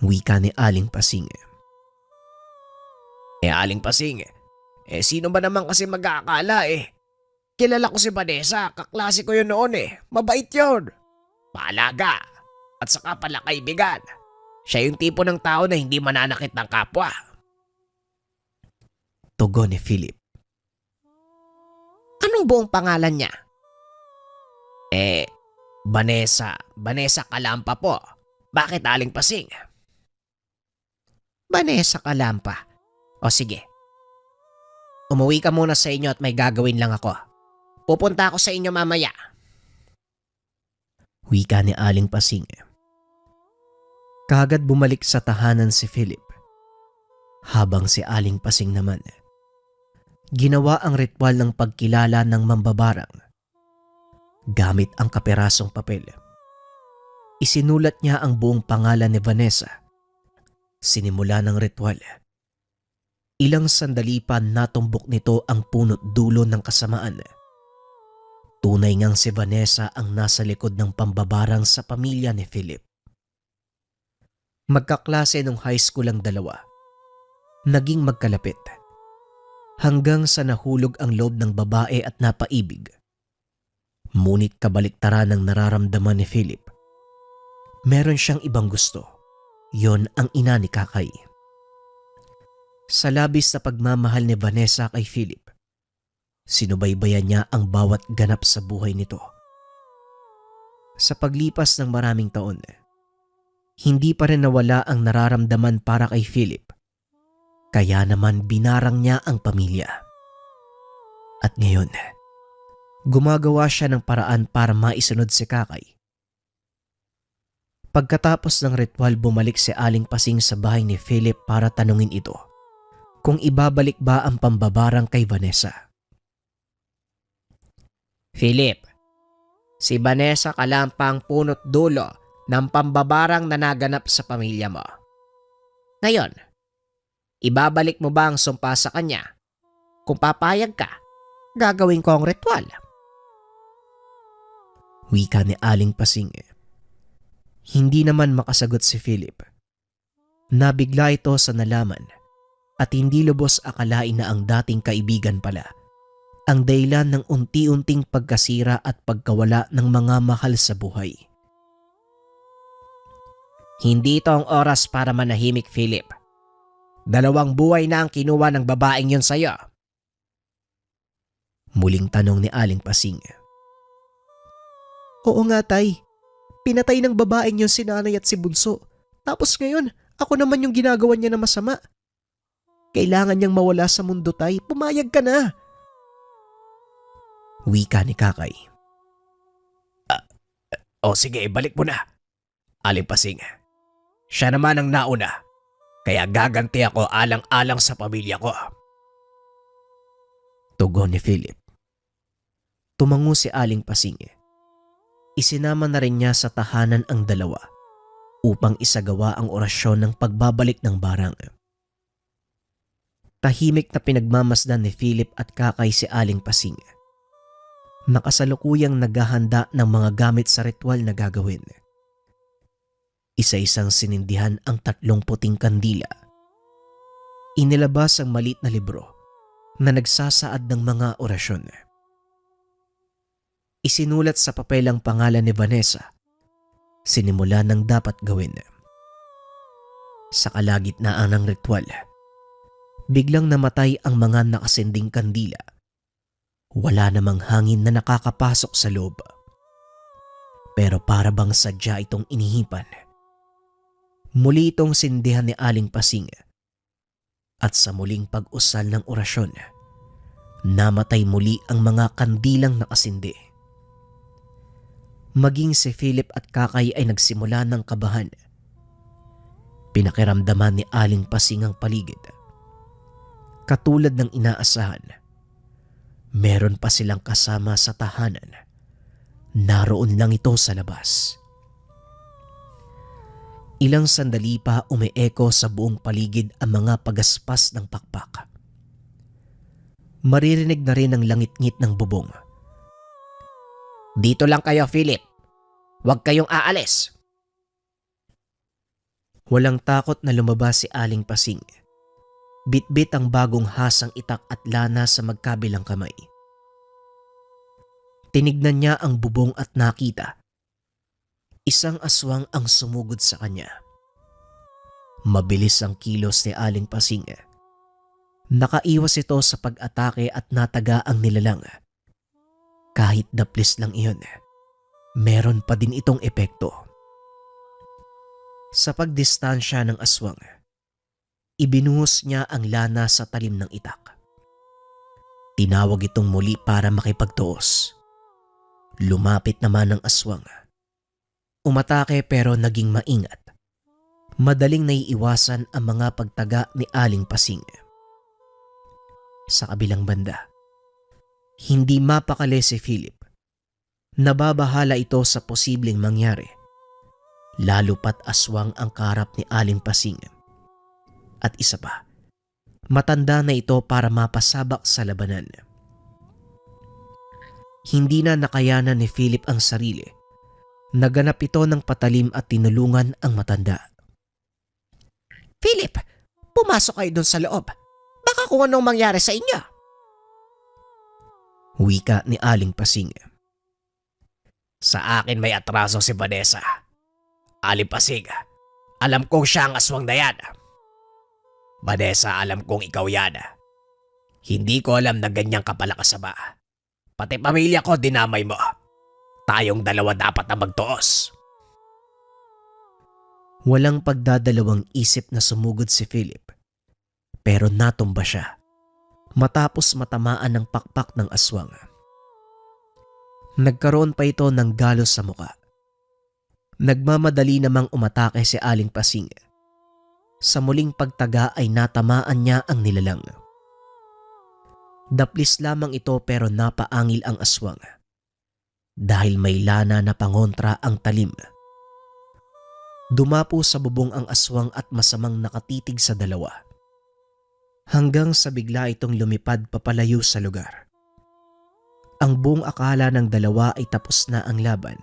Wika ni Aling Pasing. Aling Pasing, sino ba naman kasi mag-aakala eh? Kilala ko si Vanessa, kaklase ko yun noon eh. Mabait yun. Maalaga. At saka pala kaibigan. Siya yung tipo ng tao na hindi mananakit ng kapwa. Tugon ni Philip. Anong buong pangalan niya? Vanessa. Vanessa Calampa po. Bakit Aling Pasing? Vanessa Calampa. O sige. Umuwi ka muna sa inyo at may gagawin lang ako. Pupunta ako sa inyo mamaya. Wika ni Aling Pasing. Kagad bumalik sa tahanan si Philip. Habang si Aling Pasing naman, ginawa ang ritual ng pagkilala ng mambabarang. Gamit ang kaperasong papel. Isinulat niya ang buong pangalan ni Vanessa. Sinimula ng ritual. Ilang sandali pa natumbok nito ang punot dulo ng kasamaan. Tunay ngang si Vanessa ang nasa likod ng pambabarang sa pamilya ni Philip. Magkaklase nung high school ang dalawa. Naging magkalapit. Hanggang sa nahulog ang loob ng babae at napaibig. Ngunit kabaliktaran ng nararamdaman ni Philip. Meron siyang ibang gusto. Yon ang ina ni Kakay. Sa labis na pagmamahal ni Vanessa kay Philip, sinubaybayan niya ang bawat ganap sa buhay nito. Sa paglipas ng maraming taon, hindi pa rin nawala ang nararamdaman para kay Philip. Kaya naman binarang niya ang pamilya. At ngayon, gumagawa siya ng paraan para maisunod si Kakay. Pagkatapos ng ritual, bumalik si Aling Pasing sa bahay ni Philip para tanungin ito kung ibabalik ba ang pambabarang kay Vanessa. Philip, Si Vanessa kalampang punot dulo ng pambabarang na naganap sa pamilya mo. Ngayon, ibabalik mo ba ang sumpa sa kanya? Kung papayag ka, gagawin ko ang ritual. Wika ni Aling Pasing. Hindi naman makasagot si Philip. Nabigla ito sa nalaman at hindi lubos akalain na ang dating kaibigan pala ang dahilan ng unti-unting pagkasira at pagkawala ng mga mahal sa buhay. Hindi ito ang oras para manahimik, Philip. 2 buhay na ang kinuha ng babaeng yun sa'yo. Muling tanong ni Aling Pasing. Oo nga, Tay. Pinatay ng babaeng yung si Nanay at si Bunso. Tapos ngayon, ako naman yung ginagawa niya na masama. Kailangan niyang mawala sa mundo, Tay. Pumayag ka na. Wika ni Kakay. O sige, balik mo na. Aling Pasing, siya naman ang nauna. Kaya gaganti ako alang-alang sa pamilya ko. Tugon ni Philip. Tumango si Aling Pasing. Isinama na rin niya sa tahanan ang dalawa upang isagawa ang orasyon ng pagbabalik ng barang. Tahimik na pinagmamasdan ni Philip at Kakay si Aling Pasing. Nakasalukuyang naghahanda ng mga gamit sa ritual na gagawin. Isa-isang sinindihan ang 3 puting kandila. Inilabas ang maliit na libro na nagsasaad ng mga orasyon. Isinulat sa papel ang pangalan ni Vanessa. Sinimula ng dapat gawin. Sa kalagitnaan ng ritual, biglang namatay ang mga nakasinding kandila. Wala namang hangin na nakakapasok sa loob. Pero para bang sadya itong inihipan. Muli itong sindihan ni Aling Pasing. At sa muling pag-usal ng orasyon, namatay muli ang mga kandilang nakasindi. Maging si Philip at Kakay ay nagsimula ng kabahan. Pinakiramdaman ni Aling Pasing ang paligid. Katulad ng inaasahan, meron pa silang kasama sa tahanan. Naroon lang ito sa labas. Ilang sandali pa umeeko sa buong paligid ang mga pagaspas ng pakpak. Maririnig na rin ang langit-ngit ng bubong. Dito lang kayo, Philip. Huwag kayong aalis. Walang takot na lumabas si Aling Pasing. Bitbit ang bagong hasang itak at lana sa magkabilang kamay. Tinignan niya ang bubong at nakita. Isang aswang ang sumugod sa kanya. Mabilis ang kilos ni Aling Pasing. Nakaiwas ito sa pag-atake at nataga ang nilalang. Kahit daplis lang iyon, meron pa din itong epekto. Sa pagdistansya ng aswang, ibinuhos niya ang lana sa talim ng itak. Tinawag itong muli para makipagtuos. Lumapit naman ang aswang. Umatake pero naging maingat. Madaling naiiwasan ang mga pagtaga ni Aling Pasing. Sa kabilang banda, hindi mapakali si Philip. Nababahala ito sa posibleng mangyari. Lalo pat aswang ang karap ni Aling Pasing. At isa pa, matanda na ito para mapasabak sa labanan. Hindi na nakayanan ni Philip ang sarili. Naganap ito ng patalim at tinulungan ang matanda. Philip, pumasok kayo doon sa loob. Baka kung anong mangyari sa inyo. Wika ni Aling Pasing. Sa akin may atraso si Vanessa. Aling Pasing, alam kong siya ang aswang na yan. Vanessa, alam kong ikaw yan. Hindi ko alam na ganyan ka pala kasama. Pati pamilya ko dinamay mo. Tayong dalawa dapat na magtuos. Walang pagdadalawang isip na sumugod si Philip. Pero natumba siya matapos matamaan ng pakpak ng aswang. Nagkaroon pa ito ng galos sa muka. Nagmamadali namang umatake si Aling Pasing. Sa muling pagtaga ay natamaan niya ang nilalang. Daplis lamang ito pero napaangil ang aswang. dahil may lana na pangontra ang talim. Dumapo sa bubong ang aswang at masamang nakatitig sa dalawa. Hanggang sa bigla itong lumipad papalayo sa lugar. Ang buong akala ng dalawa ay tapos na ang laban.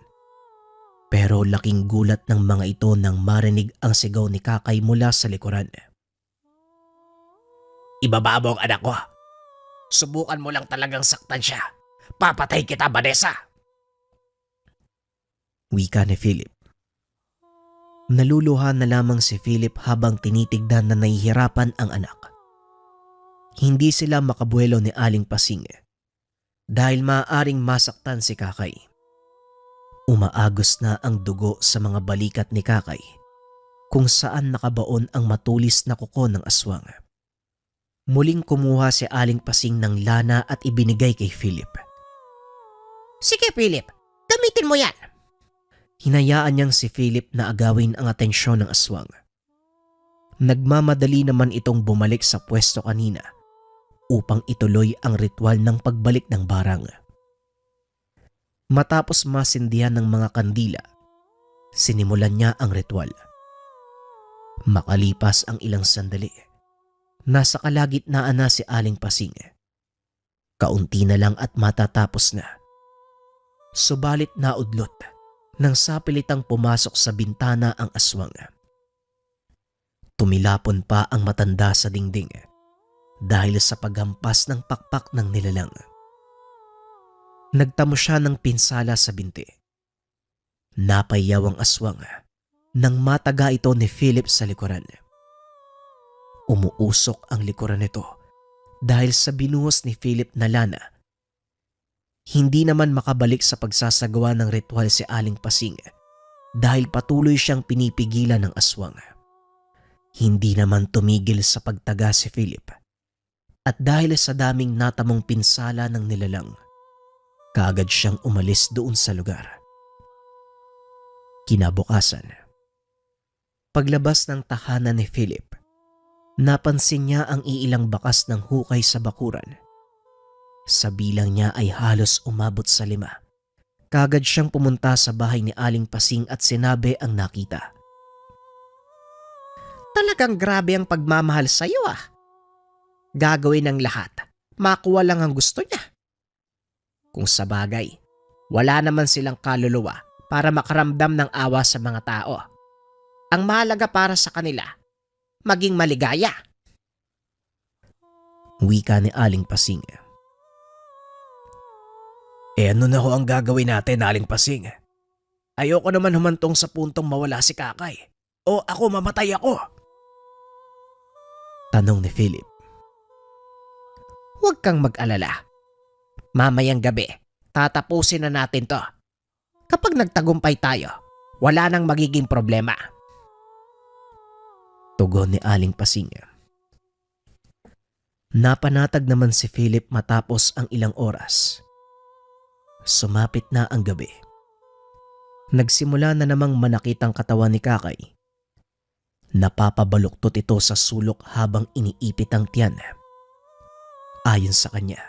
Pero laking gulat ng mga ito nang marinig ang sigaw ni Kakay mula sa likuran. Ibaba mo ang anak ko. Subukan mo lang talagang saktan siya. Papatay kita, Vanessa. Wika ni Philip. Naluluha na lamang si Philip habang tinitignan na nahihirapan ang anak. Hindi sila makabuelo ni Aling Pasing dahil maaaring masaktan si Kakay. Umaagos na ang dugo sa mga balikat ni Kakay kung saan nakabaon ang matulis na kuko ng aswang. Muling kumuha si Aling Pasing ng lana at ibinigay kay Philip. Sige, Philip. Gamitin mo yan. Hinayaan niyang si Philip na agawin ang atensyon ng aswang. Nagmamadali naman itong bumalik sa pwesto kanina upang ituloy ang ritual ng pagbalik ng barang. Matapos masindihan ng mga kandila, sinimulan niya ang ritual. Makalipas ang ilang sandali, nasa kalagitnaan na si Aling Pasing. Kaunti na lang at matatapos na. Subalit naudlot nang sapilitang pumasok sa bintana ang aswang. Tumilapon pa ang matanda sa dingding dahil sa paghampas ng pakpak ng nilalang. Nagtamo siya ng pinsala sa binti. Napayaw ang aswang nang mataga ito ni Philip sa likuran. Umuusok ang likuran nito dahil sa binuhos ni Philip na lana. Hindi naman makabalik sa pagsasagawa ng ritual si Aling Pasing dahil patuloy siyang pinipigilan ng aswang. Hindi naman tumigil sa pagtaga si Philip. At dahil sa daming natamong pinsala ng nilalang, kaagad siyang umalis doon sa lugar. Kinabukasan, paglabas ng tahanan ni Philip, napansin niya ang iilang bakas ng hukay sa bakuran. Sa bilang niya ay halos umabot sa 5. Kaagad siyang pumunta sa bahay ni Aling Pasing at sinabi ang nakita. Talagang grabe ang pagmamahal sa'yo ah. Gagawin ng lahat. Makuha lang ang gusto niya. Kung sa bagay, wala naman silang kaluluwa para makaramdam ng awa sa mga tao. Ang mahalaga para sa kanila, maging maligaya. Wika ni Aling Pasing. Ano na ho ang gagawin natin, Aling Pasing? Ayoko naman humantong sa puntong mawala si Kakay. O ako mamatay ako. Tanong ni Philip. Huwag kang mag-alala. Mamayang gabi, tatapusin na natin to. Kapag nagtagumpay tayo, wala nang magiging problema. Tugon ni Aling Pasing. Napanatag naman si Philip matapos ang ilang oras. Sumapit na ang gabi. Nagsimula na namang manakit ang katawan ni Kakay. Napapabaluktot ito sa sulok habang iniipit ang tiyan. Ayon sa kanya,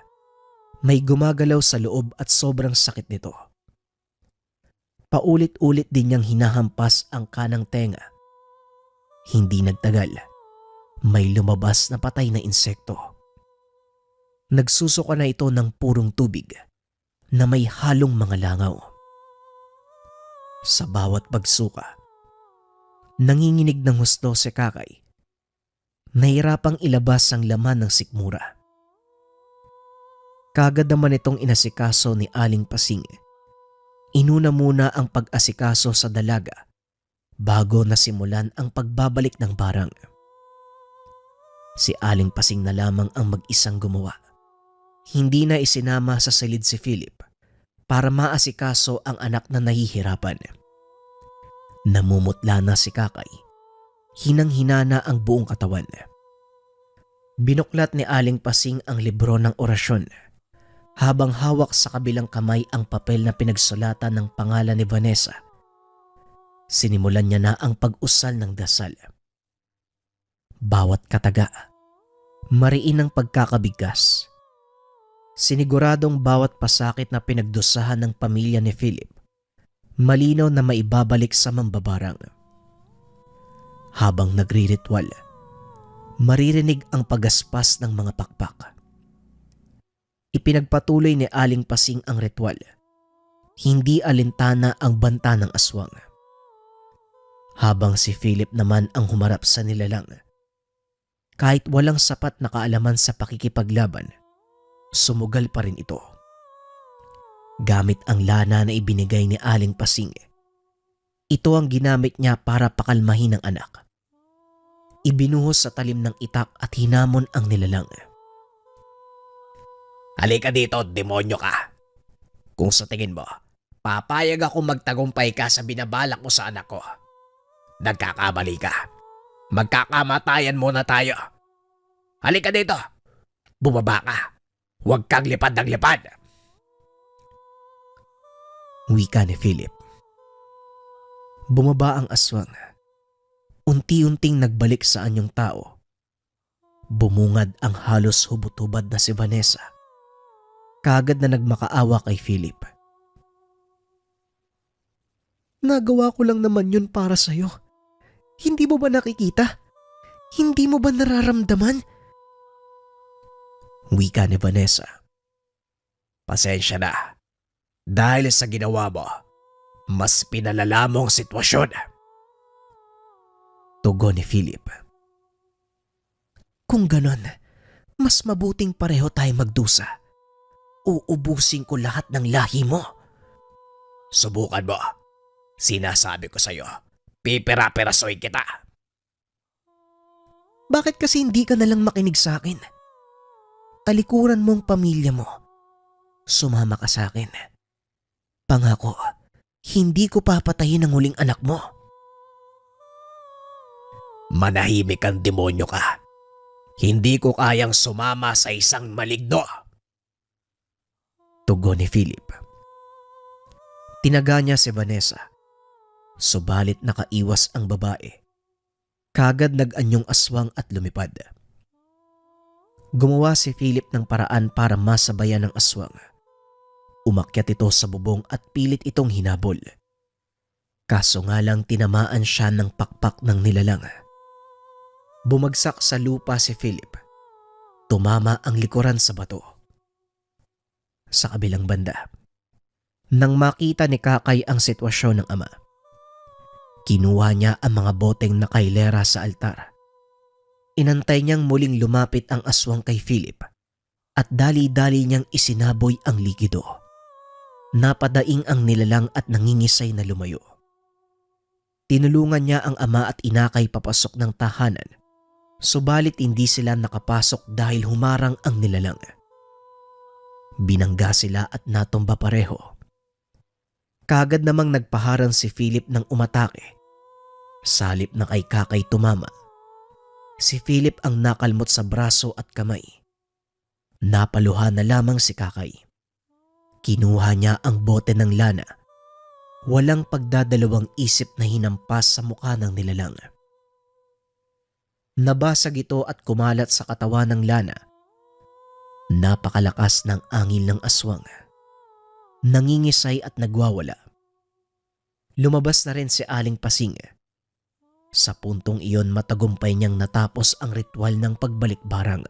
may gumagalaw sa loob at sobrang sakit nito. Paulit-ulit din niyang hinahampas ang kanang tenga. Hindi nagtagal, may lumabas na patay na insekto. Nagsusuka na ito ng purong tubig na may halong mga langaw. Sa bawat pagsuka, nanginginig ng husto si Kakay. Nahirapang ilabas ang laman ng sikmura. Kagad naman itong inasikaso ni Aling Pasing. Inuna muna ang pag-asikaso sa dalaga bago nasimulan ang pagbabalik ng barang. Si Aling Pasing na lamang ang mag-isang gumawa. Hindi na isinama sa silid si Philip para maasikaso ang anak na nahihirapan. Namumutla na si Kakay. Hinang-hina na ang buong katawan. Binuklat ni Aling Pasing ang libro ng orasyon habang hawak sa kabilang kamay ang papel na pinagsulatan ng pangalan ni Vanessa. Sinimulan niya na ang pag-usal ng dasal. Bawat kataga, mariin ang pagkakabigkas. Siniguradong bawat pasakit na pinagdusahan ng pamilya ni Philip, malinaw na maibabalik sa mambabarang. Habang nagriritual, maririnig ang pagaspas ng mga pakpak. Ipinagpatuloy ni Aling Pasing ang ritual. Hindi alintana ang banta ng aswang. Habang si Philip naman ang humarap sa nilalang. Kahit walang sapat na kaalaman sa pakikipaglaban, sumugal pa rin ito. Gamit ang lana na ibinigay ni Aling Pasing, ito ang ginamit niya para pakalmahin ang anak. Ibinuhos sa talim ng itak at hinamon ang nilalang. Halika dito, demonyo ka. Kung sa tingin mo, papayag ako magtagumpay ka sa binabalak mo sa anak ko. Nagkakamali ka. Magkakamatayan muna tayo. Halika dito. Bumaba ka. Huwag kang lipad ng lipad. Wika ni Philip. Bumaba ang aswang. Unti-unting nagbalik sa anyong tao. Bumungad ang halos hubot-hubad na si Vanessa. Kaagad na nagmakaawa kay Philip. Nagawa ko lang naman yun para sa'yo. Hindi mo ba nakikita? Hindi mo ba nararamdaman? Wika ni Vanessa. Pasensya na. Dahil sa ginawa mo, mas pinalala mo ang sitwasyon. Tugon ni Philip. Kung ganon, mas mabuting pareho tayo magdusa. Uubusin ko lahat ng lahi mo. Subukan mo. Sinasabi ko sa'yo, pipira-pirasoy kita. Bakit kasi hindi ka nalang makinig sa akin? Talikuran mong pamilya mo. Sumama ka sa akin. Pangako, hindi ko papatayin ang huling anak mo. Manahimik kang demonyo ka. Hindi ko kayang sumama sa isang maligno. Tugon ni Philip. Tinaga niya si Vanessa. Subalit nakaiwas ang babae. Kagad nag-anyong aswang at lumipad. Gumawa si Philip ng paraan para masabayan ng aswang. Umakyat ito sa bubong at pilit itong hinabol. Kaso nga lang tinamaan siya ng pakpak ng nilalang. Bumagsak sa lupa si Philip. Tumama ang likuran sa bato. Sa kabilang banda, nang makita ni Kakay ang sitwasyon ng ama, kinuha niya ang mga boteng nakailera sa altar. Inantay niyang muling lumapit ang aswang kay Philip at dali-dali niyang isinaboy ang likido. Napadaing ang nilalang at nangingisay na lumayo. Tinulungan niya ang ama at inakay papasok ng tahanan, subalit hindi sila nakapasok dahil humarang ang nilalang. Binangga sila at natumba pareho. Kagad namang nagpaharang si Philip ng umatake. Salip na kay Kakay tumama. Si Philip ang nakalmot sa braso at kamay. Napaluha na lamang si Kakay. Kinuha niya ang bote ng lana. Walang pagdadalawang isip na hinampas sa mukha ng nilalang. Nabasag ito at kumalat sa katawan ng lana. Napakalakas ng angin ng aswang. Nangingisay at nagwawala. Lumabas na rin si Aling Pasing. Sa puntong iyon matagumpay niyang natapos ang ritual ng pagbalik-barang.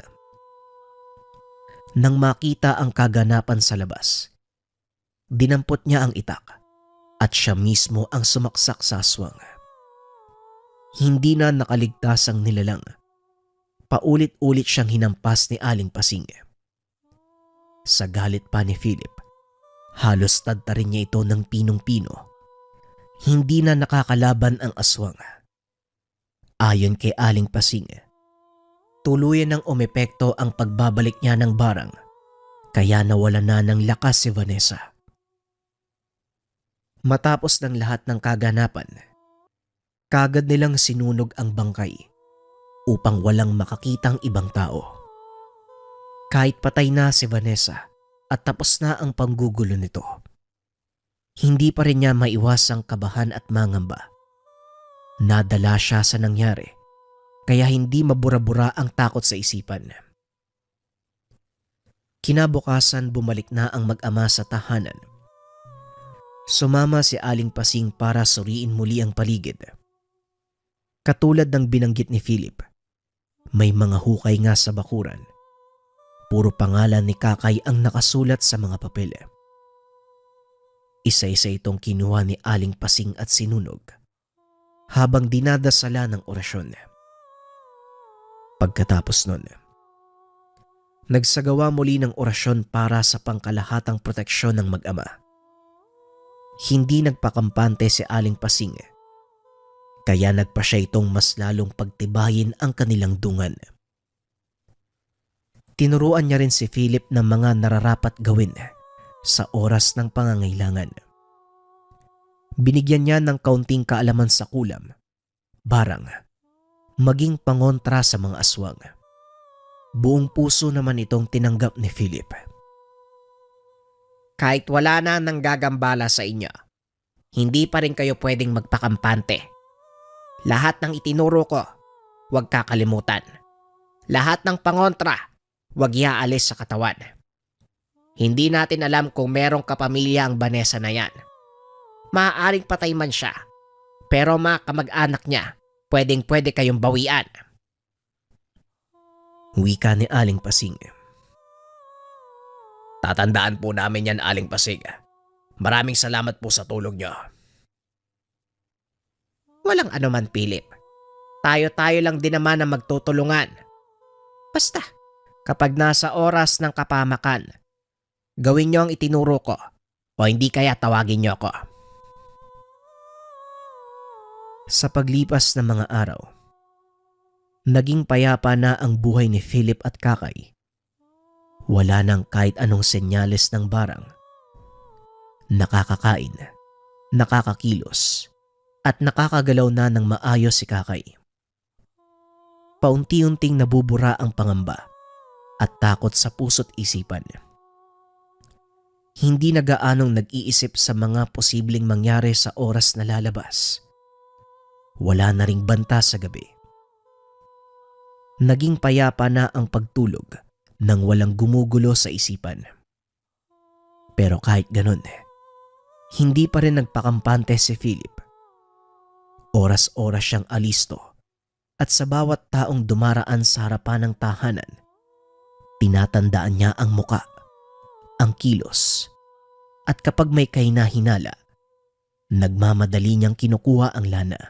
Nang makita ang kaganapan sa labas, dinampot niya ang itak at siya mismo ang sumaksak sa aswang. Hindi na nakaligtas ang nilalang. Paulit-ulit siyang hinampas ni Aling Pasing. Sa galit pa ni Philip, halos tadtarin niya ito ng pinong-pino. Hindi na nakakalaban ang aswang. Ayon kay Aling Pasing, tuluyan ng umepekto ang pagbabalik niya ng barang, kaya nawala na ng lakas si Vanessa. Matapos ng lahat ng kaganapan, kagad nilang sinunog ang bangkay upang walang makakitang ibang tao. Kahit patay na si Vanessa at tapos na ang panggugulo nito, hindi pa rin niya maiwasang kabahan at mangamba. Nadala siya sa nangyari, kaya hindi mabura-bura ang takot sa isipan. Kinabukasan bumalik na ang mag-ama sa tahanan. Sumama si Aling Pasing para suriin muli ang paligid. Katulad ng binanggit ni Philip, may mga hukay nga sa bakuran. Puro pangalan ni Kakay ang nakasulat sa mga papel. Isa-isa itong kinuha ni Aling Pasing at sinunog habang dinadasala ng orasyon. Pagkatapos nun, nagsagawa muli ng orasyon para sa pangkalahatang proteksyon ng mag-ama. Hindi nagpakampante si Aling Pasing, kaya nagpa siya itong mas lalong pagtibayin ang kanilang dungan. Tinuruan niya rin si Philip ng mga nararapat gawin sa oras ng pangangailangan. Binigyan niya ng kaunting kaalaman sa kulam, barang, maging pangontra sa mga aswang. Buong puso naman itong tinanggap ni Philip. Kahit wala na nang gagambala sa inyo, hindi pa rin kayo pwedeng magpakampante. Lahat ng itinuro ko, huwag kakalimutan. Lahat ng pangontra, huwag iaalis sa katawan. Hindi natin alam kung merong kapamilya ang Vanessa na yan. Maaaring patay man siya, pero mga kamag-anak niya, pwedeng-pwede kayong bawian. Wika ni Aling Pasing. Tatandaan po namin yan, Aling Pasing. Maraming salamat po sa tulong niyo. Walang anuman, Philip. Tayo-tayo lang din naman ang magtutulungan. Basta, kapag nasa oras ng kapamakan, gawin niyo ang itinuro ko o hindi kaya tawagin niyo ako. Sa paglipas ng mga araw, naging payapa na ang buhay ni Philip at Kakay. Wala nang kahit anong senyales ng barang. Nakakakain, nakakakilos, at nakakagalaw na ng maayos si Kakay. Paunti-unting nabubura ang pangamba at takot sa puso't isipan. Hindi na gaanong nag-iisip sa mga posibleng mangyari sa oras na lalabas. Wala na ring banta sa gabi. Naging payapa na ang pagtulog nang walang gumugulo sa isipan. Pero kahit ganun, hindi pa rin nagpakampante si Philip. Oras-oras siyang alisto at sa bawat taong dumaraan sa harapan ng tahanan, tinatandaan niya ang muka, ang kilos, at kapag may kahinahinala, nagmamadali niyang kinukuha ang lana.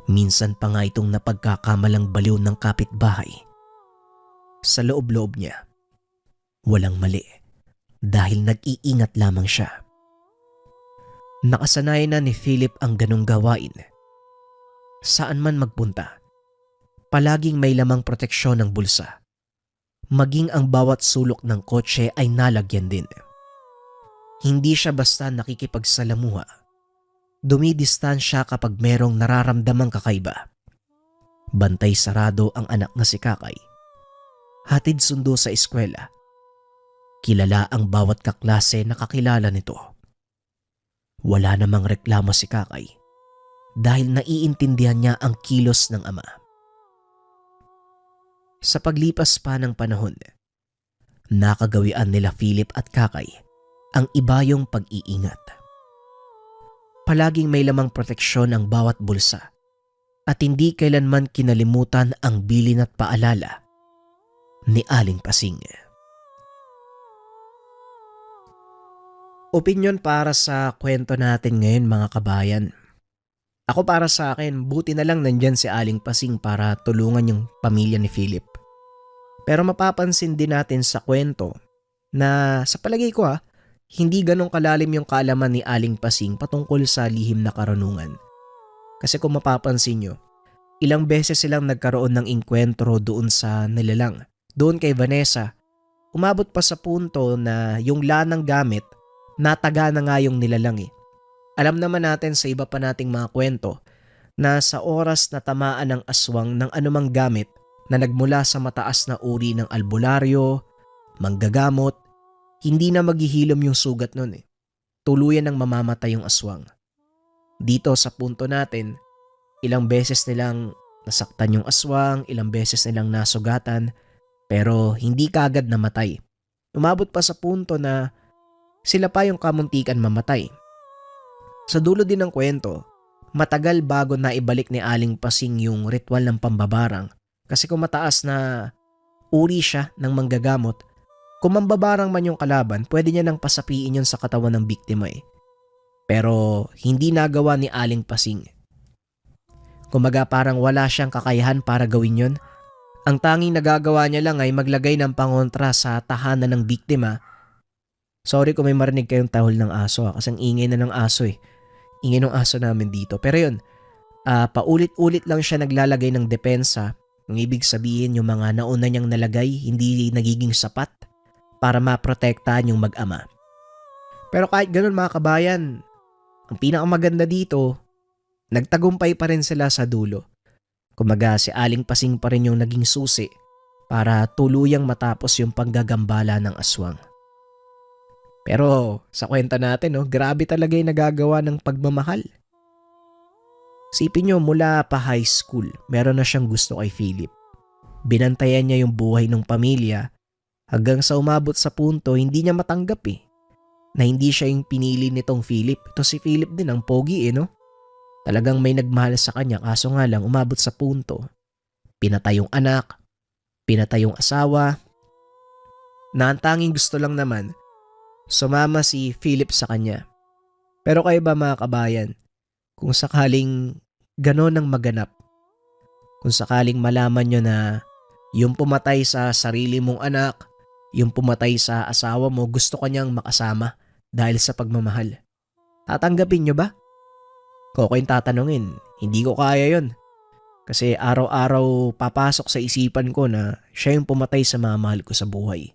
Minsan pa nga itong napagkakamalang baliw ng kapitbahay. Sa loob-loob niya, walang mali dahil nag-iingat lamang siya. Nakasanay na ni Philip ang ganong gawain. Saan man magpunta, palaging may lamang proteksyon ng bulsa. Maging ang bawat sulok ng kotse ay nalagyan din. Hindi siya basta nakikipagsalamuha. Dumidistansya kapag merong nararamdamang kakaiba. Bantay sarado ang anak na si Kakay. Hatid sundo sa eskwela. Kilala ang bawat kaklase na kakilala nito. Wala namang reklamo si Kakay dahil naiintindihan niya ang kilos ng ama. Sa paglipas pa ng panahon, nakagawian nila Philip at Kakay ang ibayong pag-iingat. Palaging may lamang proteksyon ang bawat bulsa at hindi kailanman kinalimutan ang bilin at paalala ni Aling Pasing. Opinyon para sa kwento natin ngayon, mga kabayan. Ako, para sa akin, buti na lang nandyan si Aling Pasing para tulungan yung pamilya ni Philip. Pero mapapansin din natin sa kwento na sa palagay ko hindi ganong kalalim yung kaalaman ni Aling Pasing patungkol sa lihim na karunungan. Kasi kung mapapansin nyo, ilang beses silang nagkaroon ng inkwentro doon sa nilalang. Doon kay Vanessa, umabot pa sa punto na yung lanang gamit, nataga na nga yung nilalang . Alam naman natin sa iba pa nating mga kwento na sa oras na tamaan ng aswang ng anumang gamit na nagmula sa mataas na uri ng albularyo, manggagamot, hindi na maghihilom yung sugat nun . Tuluyan ng mamamatay yung aswang. Dito sa punto natin, ilang beses nilang nasaktan yung aswang, ilang beses nilang nasugatan, Pero hindi kaagad namatay. Umabot pa sa punto na sila pa yung kamuntikan mamatay. Sa dulo din ng kwento, matagal bago na ibalik ni Aling Pasing yung ritual ng pambabarang. Kasi kung mataas na uri siya ng manggagamot, kung mambabarang man yung kalaban, pwede niya nang pasapiin yun sa katawan ng biktima eh. Pero hindi nagawa ni Aling Pasing. Kumaga parang wala siyang kakayahan para gawin yun. Ang tanging nagagawa niya lang ay maglagay ng pangontra sa tahanan ng biktima. Sorry kung may marinig kayong tahol ng aso kasi ang ingay na ng aso eh. Ingay ng aso namin dito. Pero yun, paulit-ulit lang siya naglalagay ng depensa. Ang ibig sabihin yung mga nauna niyang nalagay hindi nagiging sapat para maprotektahan yung mag-ama. Pero kahit ganun mga kabayan, ang pinakamaganda dito, nagtagumpay pa rin sila sa dulo. Kumaga si Aling Pasing pa rin yung naging susi para tuluyang matapos yung paggagambala ng aswang. Pero sa kwenta natin, grabe talaga yung nagagawa ng pagmamahal. Sipin nyo, mula pa high school, meron na siyang gusto kay Philip. Binantayan niya yung buhay ng pamilya hanggang sa umabot sa punto hindi niya matanggap na hindi siya yung pinili nitong Philip. Ito si Philip din, ang pogi no? Talagang may nagmahal sa kanya kaso nga lang umabot sa punto. Pinatay yung anak, pinatay yung asawa, na ang tanging gusto lang naman, sumama si Philip sa kanya. Pero kayo ba mga kabayan, kung sakaling ganon ang maganap, kung sakaling malaman nyo na yung pumatay sa sarili mong anak, yung pumatay sa asawa mo, gusto kanyang makasama dahil sa pagmamahal, tatanggapin nyo ba? Kung ako yung tatanungin, hindi ko kaya yon. Kasi araw-araw papasok sa isipan ko na siya yung pumatay sa mga mahal ko sa buhay.